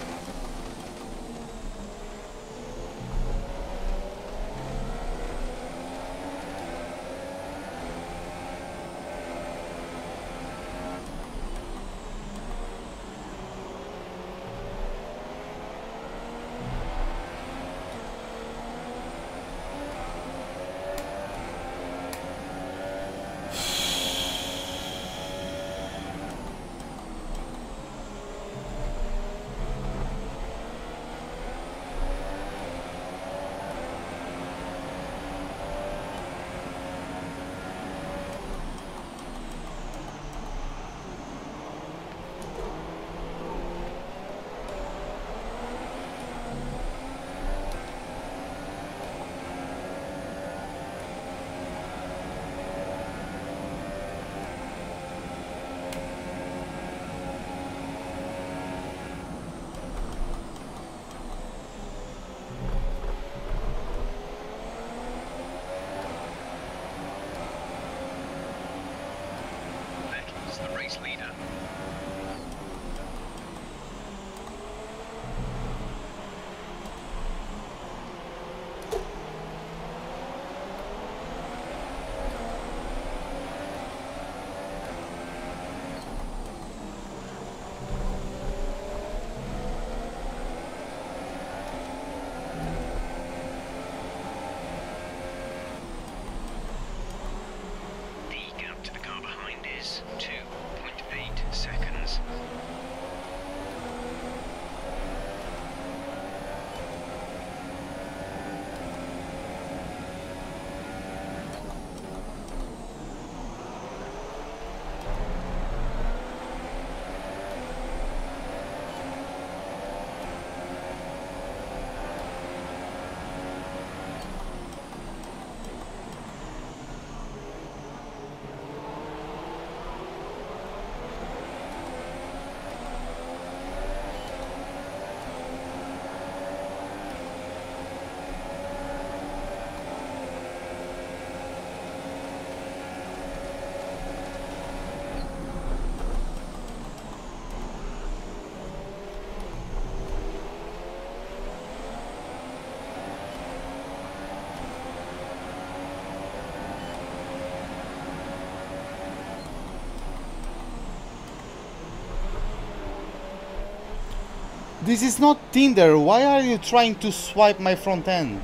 This is not Tinder. Why are you trying to swipe my front end?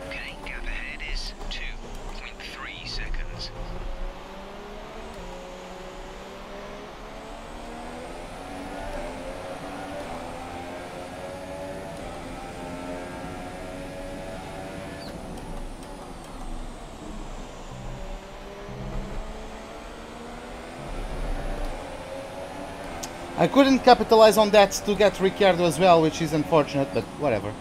Okay, gap ahead is 2.3 seconds. I couldn't capitalize on that to get Ricciardo as well, which is unfortunate, but whatever.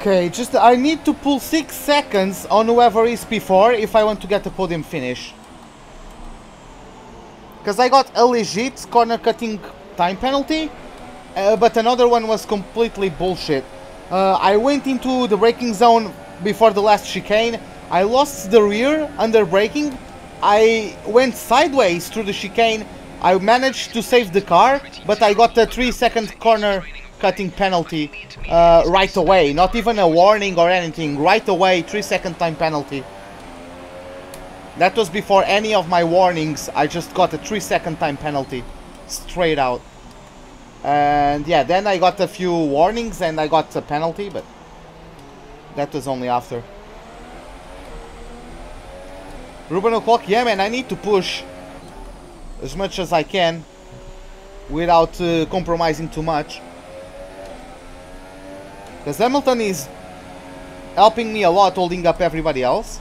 Okay, just I need to pull 6 seconds on whoever is before if I want to get a podium finish. Because I got a legit corner cutting time penalty, but another one was completely bullshit. I went into the braking zone before the last chicane. I lost the rear under braking. I went sideways through the chicane. I managed to save the car, but I got a 3-second corner cutting penalty right away. Not even a warning or anything. Right away, 3-second time penalty. That was before any of my warnings. I just got a 3-second time penalty. Straight out. And yeah, then I got a few warnings and I got a penalty, but that was only after. Ruben O'Clock, yeah man, I need to push as much as I can without compromising too much. Because Hamilton is helping me a lot, holding up everybody else.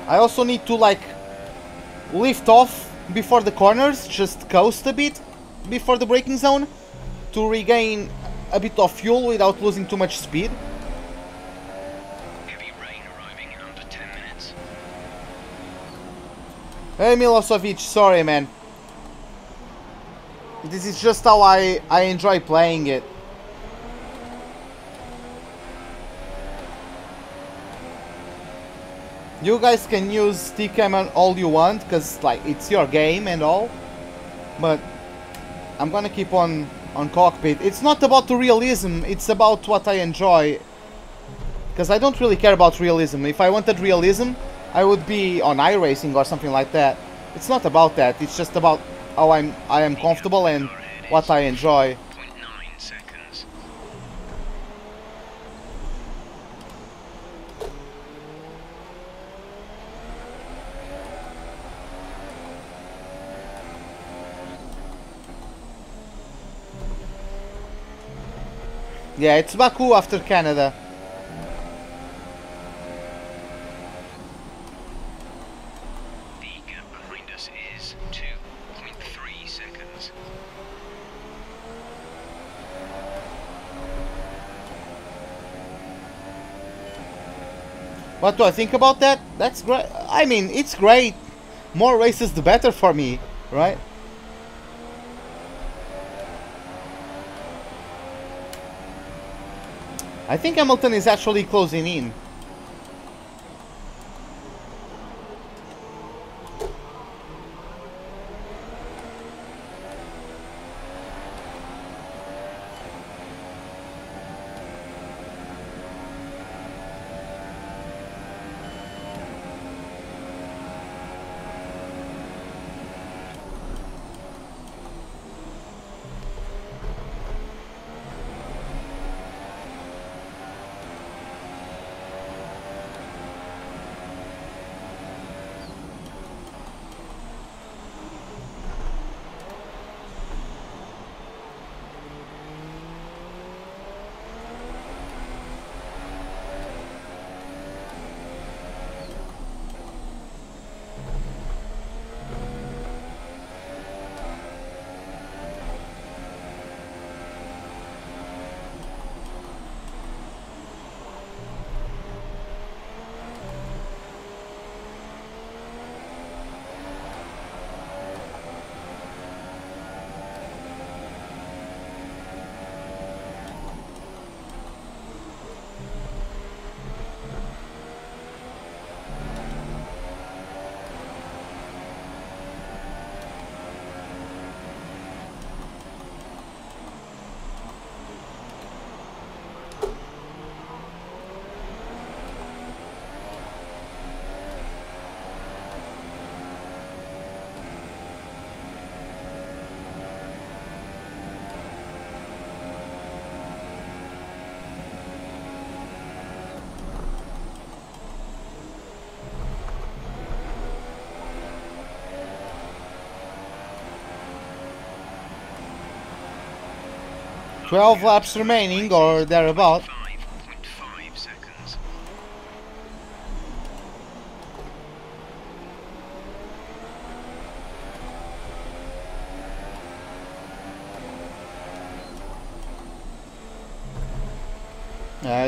I also need to like lift off before the corners, just coast a bit before the braking zone to regain a bit of fuel without losing too much speed. Heavy rain arriving under 10 minutes. Hey Milosevic, sorry man. This is just how I enjoy playing it. You guys can use TCam all you want, because like it's your game and all. But I'm gonna keep on cockpit. It's not about the realism, it's about what I enjoy. Because I don't really care about realism. If I wanted realism, I would be on iRacing or something like that. It's not about that. It's just about how I am comfortable and what I enjoy. Yeah, it's Baku after Canada. The gap behind us is 2.3 seconds. What do I think about that? That's great. I mean, it's great. More races the better for me, right? I think Hamilton is actually closing in. "12 laps remaining, or thereabout." 5.5 seconds.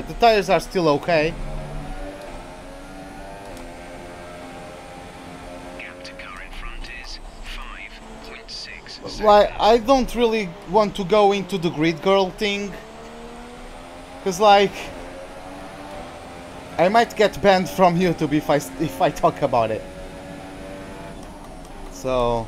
The tires are still okay. Gap to car in front is 5.6 seconds. Like, I don't really want to go into the grid girl thing, because like I might get banned from YouTube if I talk about it. So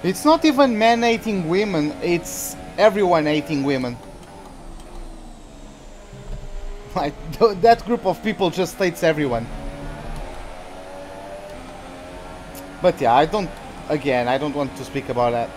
It's not even men hating women, it's everyone hating women. Like, that group of people just hates everyone. But yeah, I don't want to speak about that.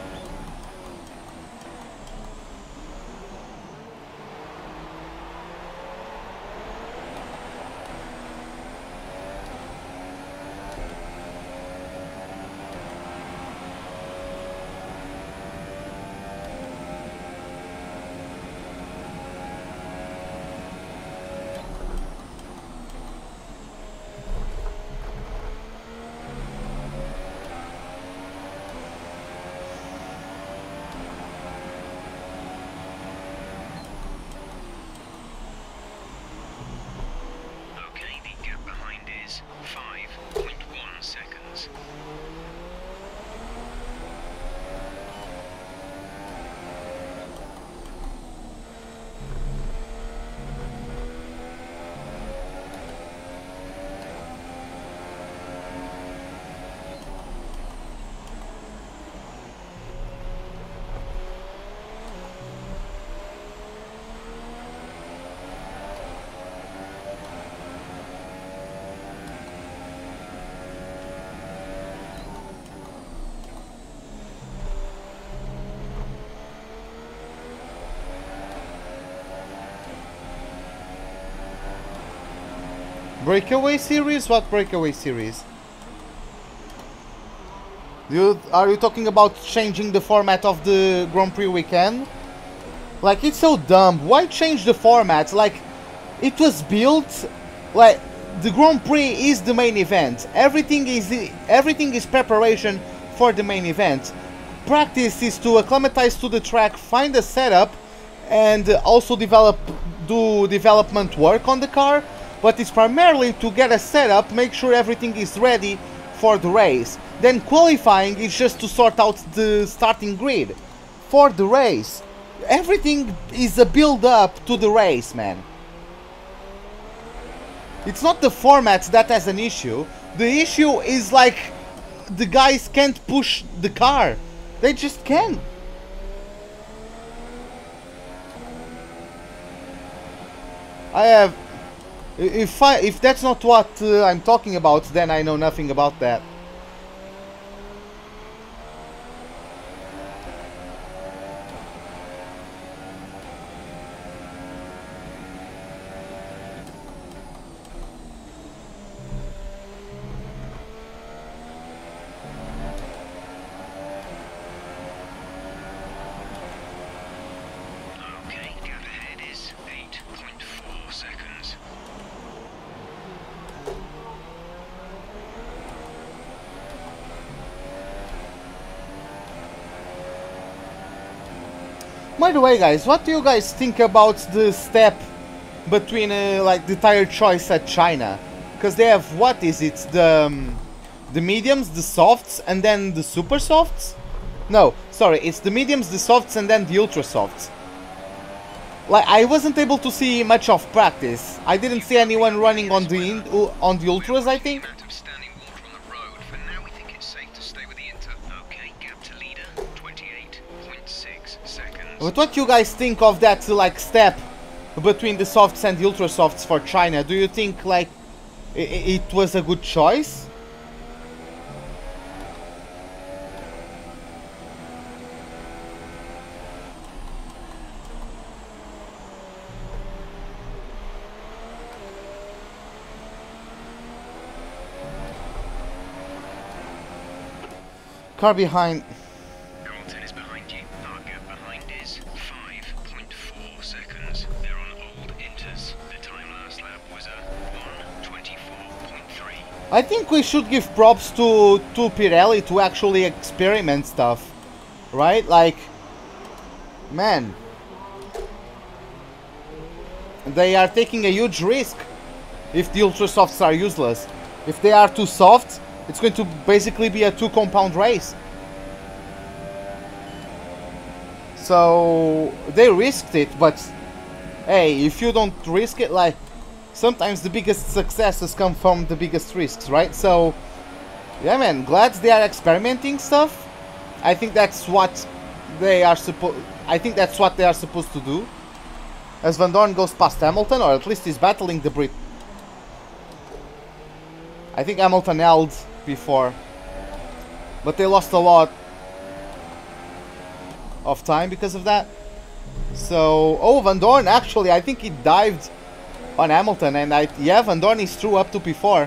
Breakaway series? What breakaway series? Are you talking about changing the format of the Grand Prix weekend? Like, it's so dumb. Why change the format? Like, it was built like the Grand Prix is the main event. Everything is preparation for the main event. Practice is to acclimatize to the track, find a setup, and also do development work on the car. But it's primarily to get a setup, make sure everything is ready for the race. Then qualifying is just to sort out the starting grid for the race. Everything is a build-up to the race, man. It's not the format that has an issue. The issue is like the guys can't push the car. They just can't. If that's not what I'm talking about, then I know nothing about that. By the way, guys, what do you guys think about the step between like the tire choice at China? Because they have, what is it, the mediums, the softs, and then the super softs? No, sorry, it's the mediums, the softs, and then the ultra softs. Like, I wasn't able to see much of practice. I didn't see anyone running on the ultras, I think. But what you guys think of that like step between the softs and the ultra softs for China? Do you think like it was a good choice? Car behind. I think we should give props to Pirelli to actually experiment stuff, right? Like, man, they are taking a huge risk if the ultra softs are useless. If they are too soft, it's going to basically be a 2-compound race. So they risked it, but hey, if you don't risk it, like, sometimes the biggest successes come from the biggest risks, right? So, yeah, man, glad they are experimenting stuff. I think that's what they are supposed. I think that's what they are supposed to do. As Van Dorn goes past Hamilton, or at least he's battling the Brit. I think Hamilton held before, but they lost a lot of time because of that. So, oh, Van Dorn, actually, I think he dived on Hamilton, and yeah, Van Dorn is through up to P4,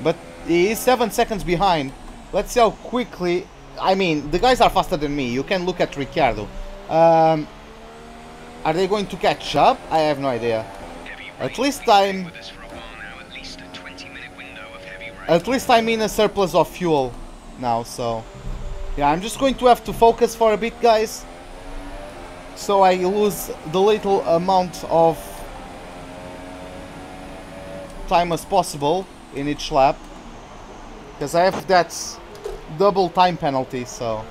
but he is 7 seconds behind. Let's see how quickly. I mean, the guys are faster than me. You can look at Ricciardo. Are they going to catch up? I have no idea. At least I'm in a surplus of fuel now, so yeah, I'm just going to have to focus for a bit, guys, so I lose the little amount of time as possible in each lap, because I have that double time penalty, so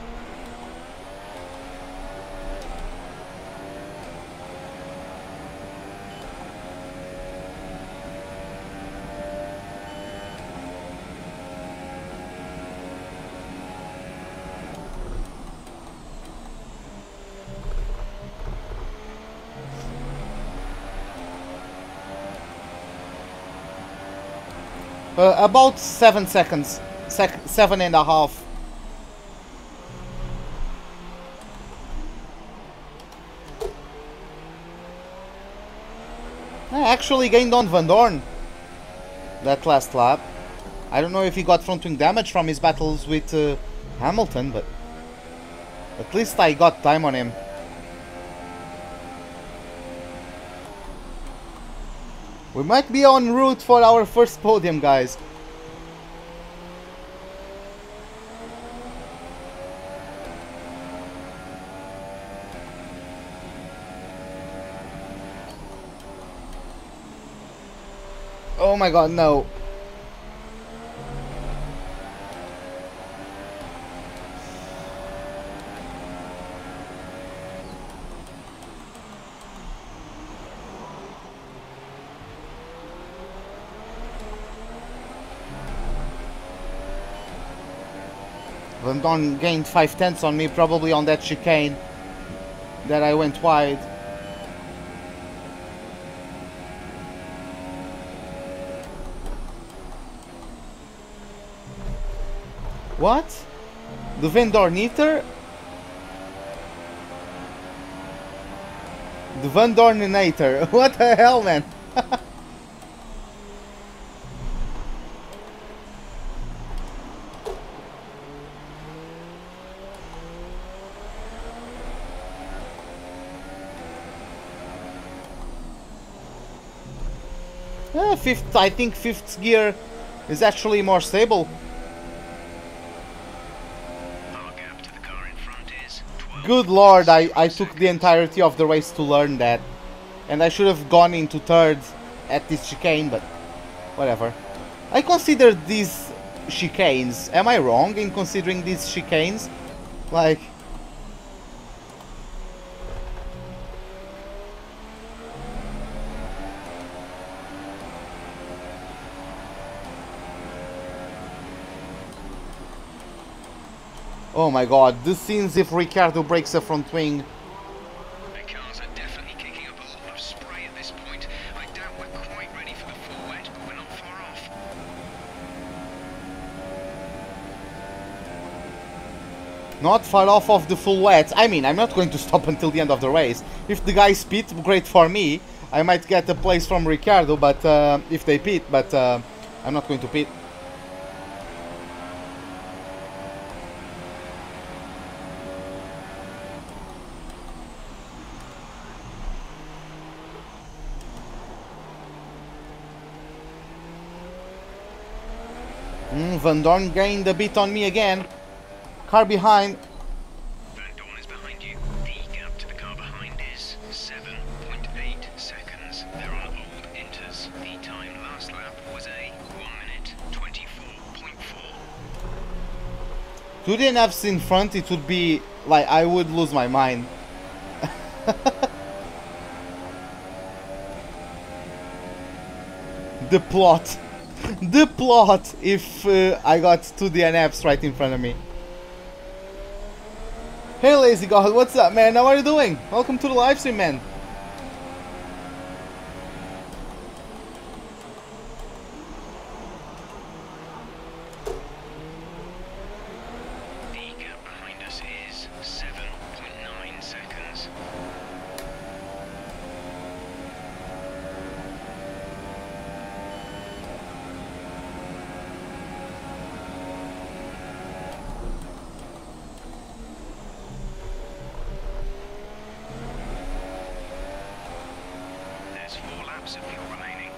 about 7 seconds, 7.5. I actually gained on Van Dorn that last lap. I don't know if he got front wing damage from his battles with Hamilton, but at least I got time on him. We might be en route for our first podium, guys. Oh my god, no. Van Dorn gained 5/10 on me, probably on that chicane that I went wide. What? The Van Dorn eater? The Van Dorninator. What the hell, man? 5th, I think 5th gear is actually more stable. Good lord, I took the entirety of the race to learn that. And I should have gone into 3rd at this chicane, but whatever. I consider these chicanes. Am I wrong in considering these chicanes? Like... Oh my god, this seems if Ricciardo breaks a front wing. The cars are definitely kicking up a lot of spray at this point. I doubt we're quite ready for the full wet, but we're not far off. Not far off of the full wet. I mean, I'm not going to stop until the end of the race. If the guys pit, great for me. I might get a place from Ricciardo, but if they pit, but I'm not going to pit. Van Dorn gained a bit on me again. Car behind. Van Dorn is behind you. The gap to the car behind is 7.8 seconds. They're on old inters. The time last lap was a 1 minute 24.4. Two DNFs in front, it would be like I would lose my mind. The plot. The plot if I got two DNFs right in front of me. Hey Lazy God, what's up man? How are you doing? Welcome to the live stream, man. The gap behind us is 7.9 seconds. There's 4 laps of fuel remaining.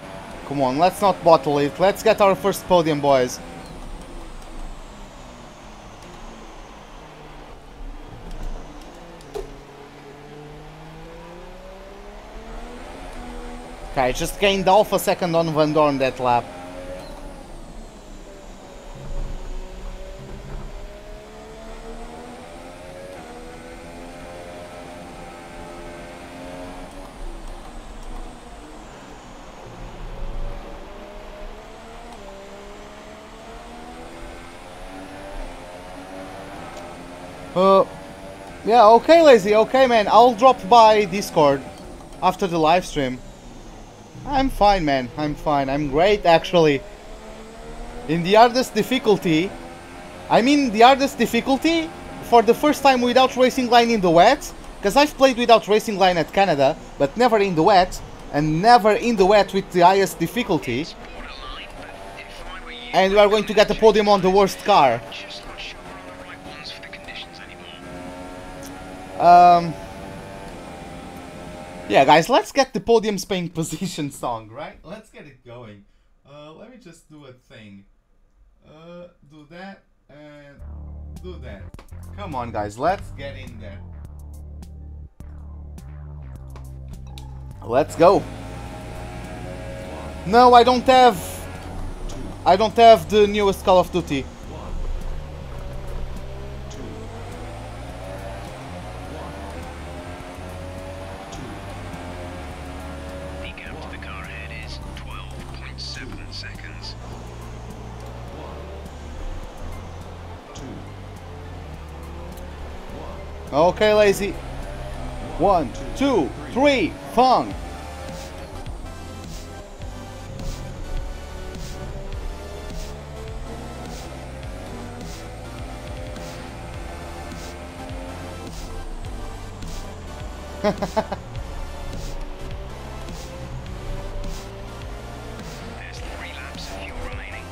Come on, let's not bottle it. Let's get our first podium, boys. Okay, just gained half a second on Van Dorn that lap. Yeah, okay, Lazy, okay, man. I'll drop by Discord after the live stream. I'm fine, man. I'm fine. I'm great, actually. In the hardest difficulty, I mean the hardest difficulty for the first time without racing line in the wet, because I've played without racing line at Canada, but never in the wet, and never in the wet with the highest difficulty. And we are going to get a podium on the worst car. Just not sure we're on the right ones for the conditions anymore. Yeah, guys, let's get the podium Spain position song, right? Let's get it going. Let me just do a thing. Do that and do that. Come on, guys, let's get in there. Let's go. No, I don't have the newest Call of Duty. The gap to the car ahead is 12.7 seconds. Okay, Lazy. 1, 2, 3, funk. There's 3 laps of fuel remaining.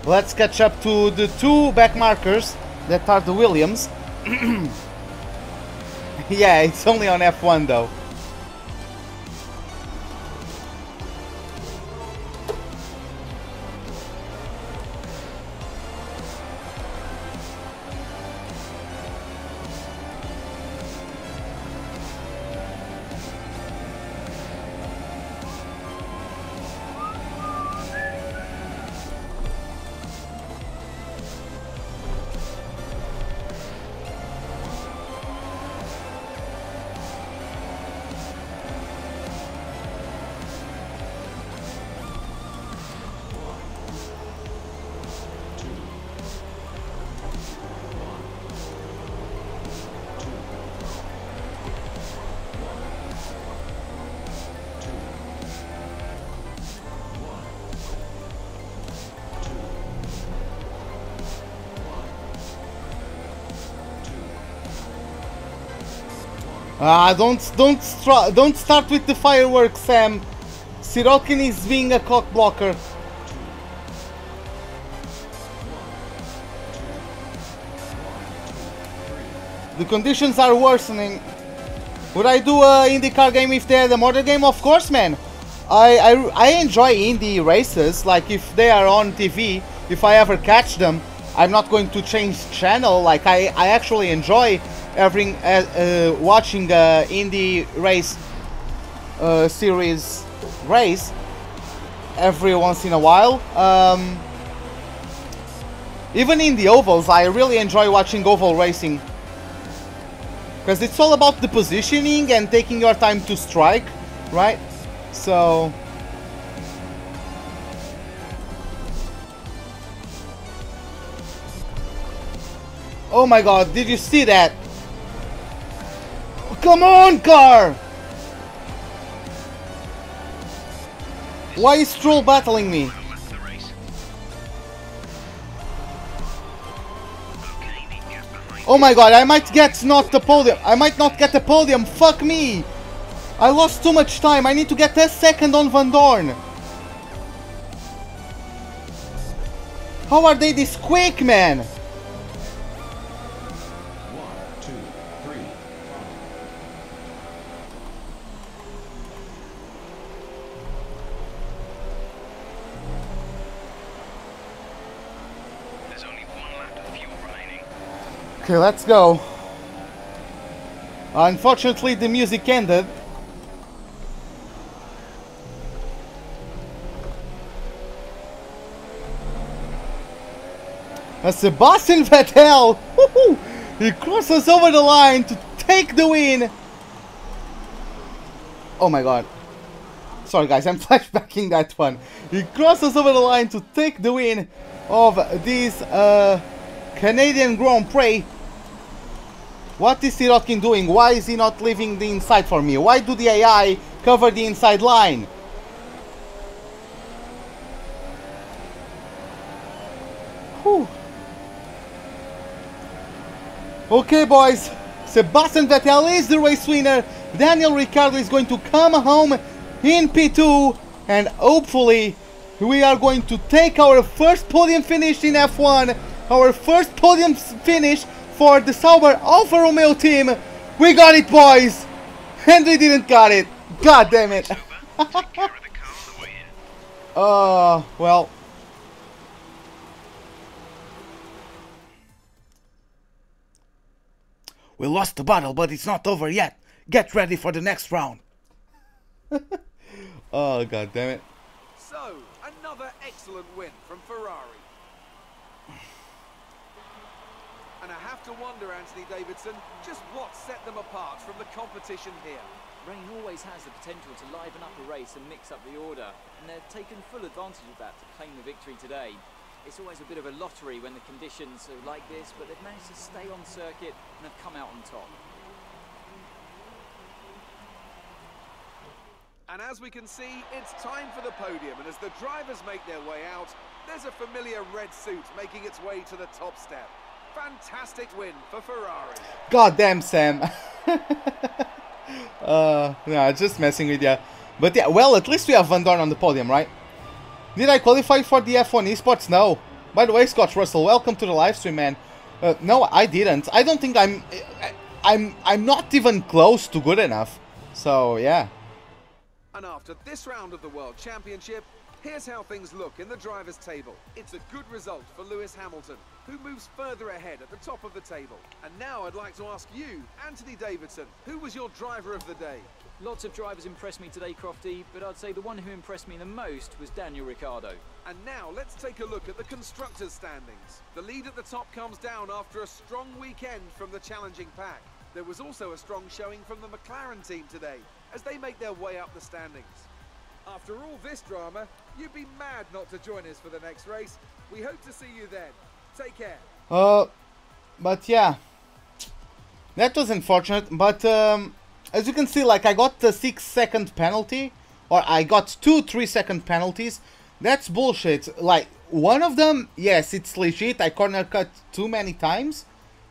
Let's catch up to the 2 back markers that are the Williams. Yeah, it's only on F1 though. Don't start with the fireworks, Sam. Sirotkin is being a cock blocker. The conditions are worsening. Would I do a IndyCar game if they had a motor game? Of course, man. I enjoy Indy races. Like if they are on TV, if I ever catch them, I'm not going to change channel. Like I actually enjoy watching Indy race series race every once in a while. Even in the ovals, I really enjoy watching oval racing. Because it's all about the positioning and taking your time to strike, right? So oh my god, did you see that? Come on, car! Why is Stroll battling me? Oh my god, I might get not the podium. I might not get the podium. Fuck me! I lost too much time. I need to get a second on Van Dorn. How are they this quick, man? 1, 2, 3. There's only 1 lap of fuel remaining. Okay, let's go. Unfortunately, the music ended. Sebastian Vettel! Woohoo! He crosses over the line to take the win! Oh my god. Sorry guys, I'm flashbacking that one. He crosses over the line to take the win of this Canadian Grand Prix. What is Sirotkin doing? Why is he not leaving the inside for me? Why do the AI cover the inside line? Whew. Okay boys, Sebastian Vettel is the race winner. Daniel Ricciardo is going to come home in P2 and hopefully we are going to take our first podium finish in F1. Our first podium finish for the Sauber Alfa Romeo team. We got it boys! And we didn't got it. God damn it. Well. We lost the battle, but it's not over yet. Get ready for the next round. Oh, god damn it. So, another excellent win from Ferrari. And I have to wonder, Anthony Davidson, just what set them apart from the competition here. Rain always has the potential to liven up a race and mix up the order, and they've taken full advantage of that to claim the victory today. It's always a bit of a lottery when the conditions are like this, but they've managed to stay on circuit and have come out on top. And as we can see, it's time for the podium, and as the drivers make their way out, there's a familiar red suit making its way to the top step. Fantastic win for Ferrari. God damn, Sam. No, just messing with you. But yeah, well, at least we have Van Dorn on the podium, right? Did I qualify for the F1 esports? No. By the way, Scott Russell, welcome to the live stream, man. No, I didn't. I don't think I'm not even close to good enough. So yeah. And after this round of the World Championship, here's how things look in the drivers' table. It's a good result for Lewis Hamilton, who moves further ahead at the top of the table. And now I'd like to ask you, Anthony Davidson, who was your driver of the day? Lots of drivers impressed me today, Crofty, but I'd say the one who impressed me the most was Daniel Ricciardo. And now let's take a look at the constructors' standings. The lead at the top comes down after a strong weekend from the challenging pack. There was also a strong showing from the McLaren team today, as they make their way up the standings. After all this drama, you'd be mad not to join us for the next race. We hope to see you then. Take care. But yeah, that was unfortunate, but as you can see, like, I got the 6-second penalty, or I got 2 3-second penalties. That's bullshit. Like, one of them, yes, it's legit. I corner cut too many times,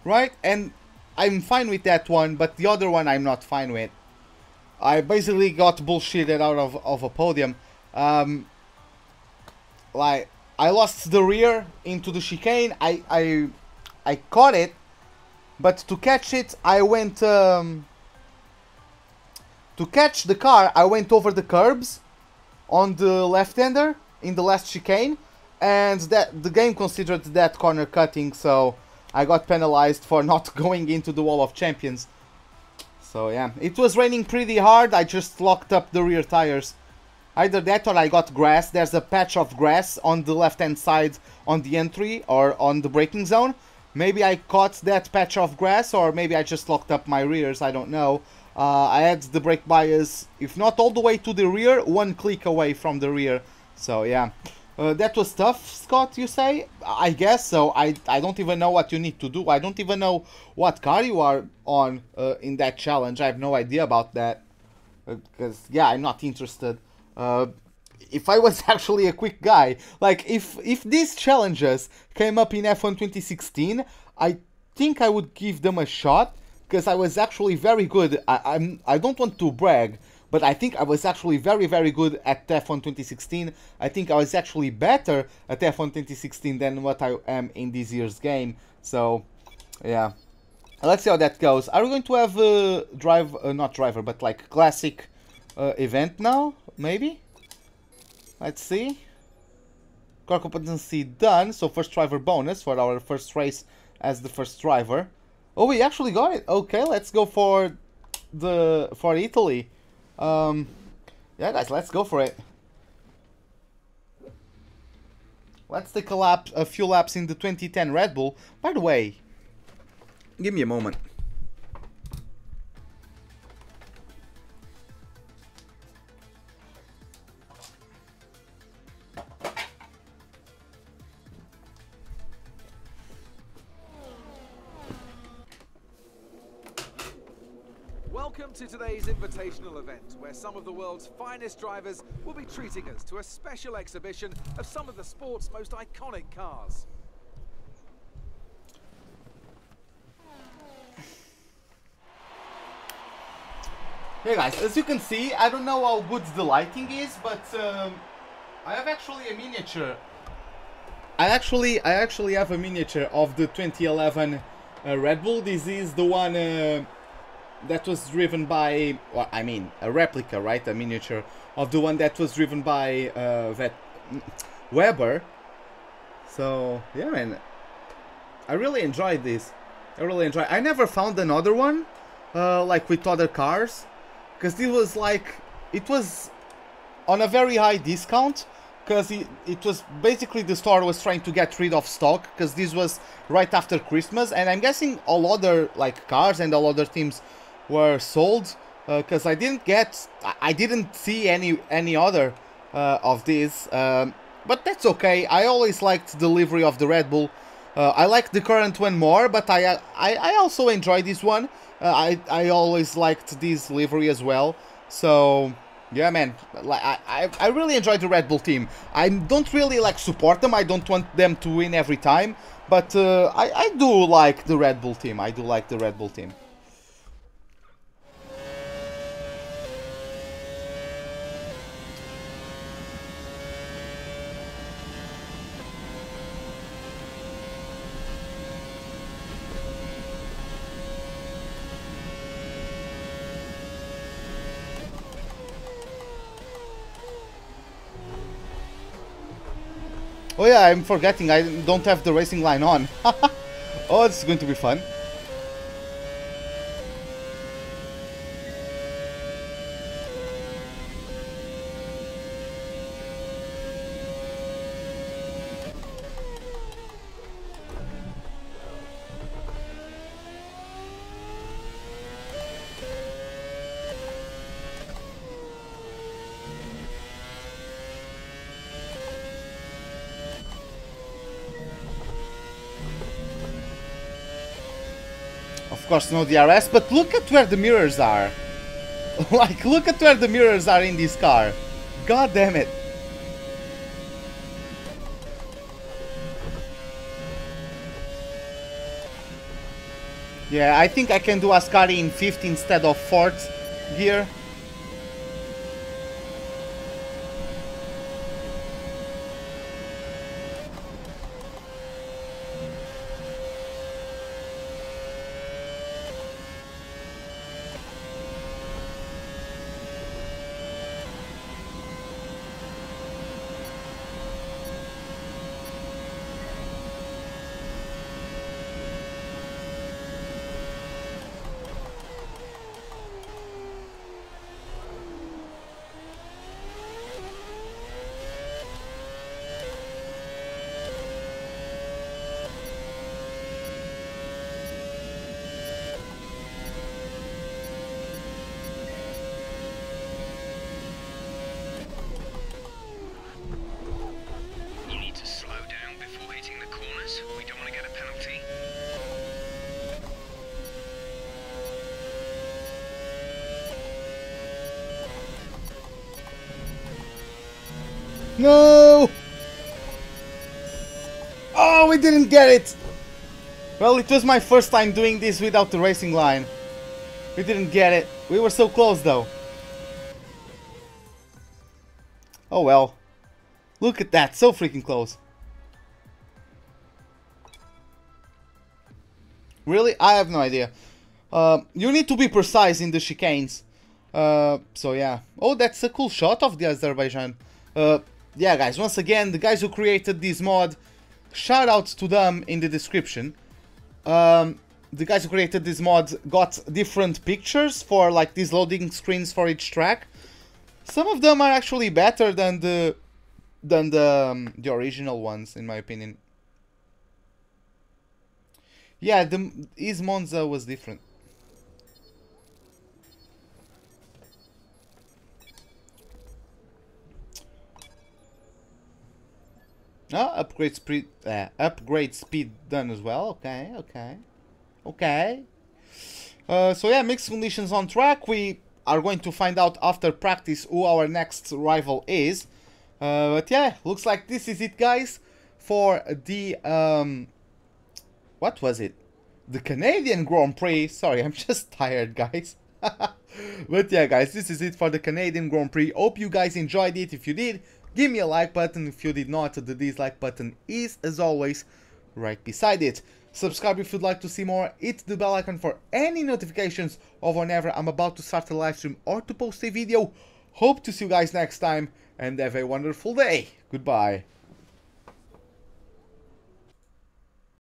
right? And I'm fine with that one, but the other one I'm not fine with. I basically got bullshitted out of a podium. Like, I lost the rear into the chicane. I caught it, but to catch it, I went... to catch the car, I went over the curbs on the left-hander in the last chicane, and that the game considered that corner cutting, so I got penalized for not going into the Wall of Champions. So yeah, it was raining pretty hard. I just locked up the rear tires. Either that or I got grass. There's a patch of grass on the left-hand side on the entry or on the braking zone. Maybe I caught that patch of grass, or maybe I just locked up my rears, I don't know. I had the brake bias, if not all the way to the rear, one click away from the rear. So yeah, that was tough, Scott, you say? I guess so. I don't even know what you need to do. I don't even know what car you are on in that challenge. I have no idea about that. Because, yeah, I'm not interested. If I was actually a quick guy, like, if these challenges came up in F1 2016, I think I would give them a shot, because I was actually very good. I don't want to brag, but I think I was actually very, very good at F1 2016. I think I was actually better at F1 2016 than what I am in this year's game. So, yeah. Let's see how that goes. Are we going to have not driver, but like classic event now? Maybe? Let's see. Car competency done. So first driver bonus for our first race as the first driver. Oh, we actually got it. Okay, let's go for Italy. Yeah, guys, let's go for it. Let's take a few laps in the 2010 Red Bull. By the way, give me a moment. Welcome to today's invitational event, where some of the world's finest drivers will be treating us to a special exhibition of some of the sport's most iconic cars. Hey guys, as you can see, I don't know how good the lighting is, but I have actually a miniature. I actually have a miniature of the 2011 Red Bull. This is the one that was driven by, well, I mean, a replica, right? A miniature of the one that was driven by Weber. So yeah, man, I really enjoyed this. I never found another one like with other cars, because this was like, it was on a very high discount, because it was basically the store was trying to get rid of stock, because this was right after Christmas, and I'm guessing all other like cars and all other teams were sold, because I didn't see any other of these, but that's okay. I always liked the livery of the Red Bull. I like the current one more, but I also enjoy this one. I always liked this livery as well. So yeah, man, I really enjoy the Red Bull team. I don't really like support them. I don't want them to win every time, but I do like the Red Bull team. Oh yeah, I'm forgetting, I don't have the racing line on. Oh, this is going to be fun. Of course, no DRS, but look at where the mirrors are. Like, look at where the mirrors are in this car. God damn it. Yeah, I think I can do Ascari in 5th instead of 4th gear. No! Oh, we didn't get it! Well, it was my first time doing this without the racing line. We didn't get it. We were so close though. Oh well. Look at that, so freaking close. Really? I have no idea. You need to be precise in the chicanes. So yeah. Oh, that's a cool shot of the Azerbaijan. Yeah guys, once again, the guys who created this mod, shout out to them in the description. The guys who created this mod got different pictures for like these loading screens for each track. Some of them are actually better than the original ones, in my opinion. Yeah, his Monza was different. Upgrade speed done as well. Okay, okay, okay. So yeah, mixed conditions on track. We are going to find out after practice who our next rival is. But yeah, looks like this is it, guys, for the what was it? The Canadian Grand Prix. Sorry, I'm just tired, guys. But yeah, guys, this is it for the Canadian Grand Prix. Hope you guys enjoyed it. If you did, give me a like button. If you did not, the dislike button is, as always, right beside it. Subscribe if you'd like to see more. Hit the bell icon for any notifications of whenever I'm about to start a live stream or to post a video. Hope to see you guys next time, and have a wonderful day. Goodbye.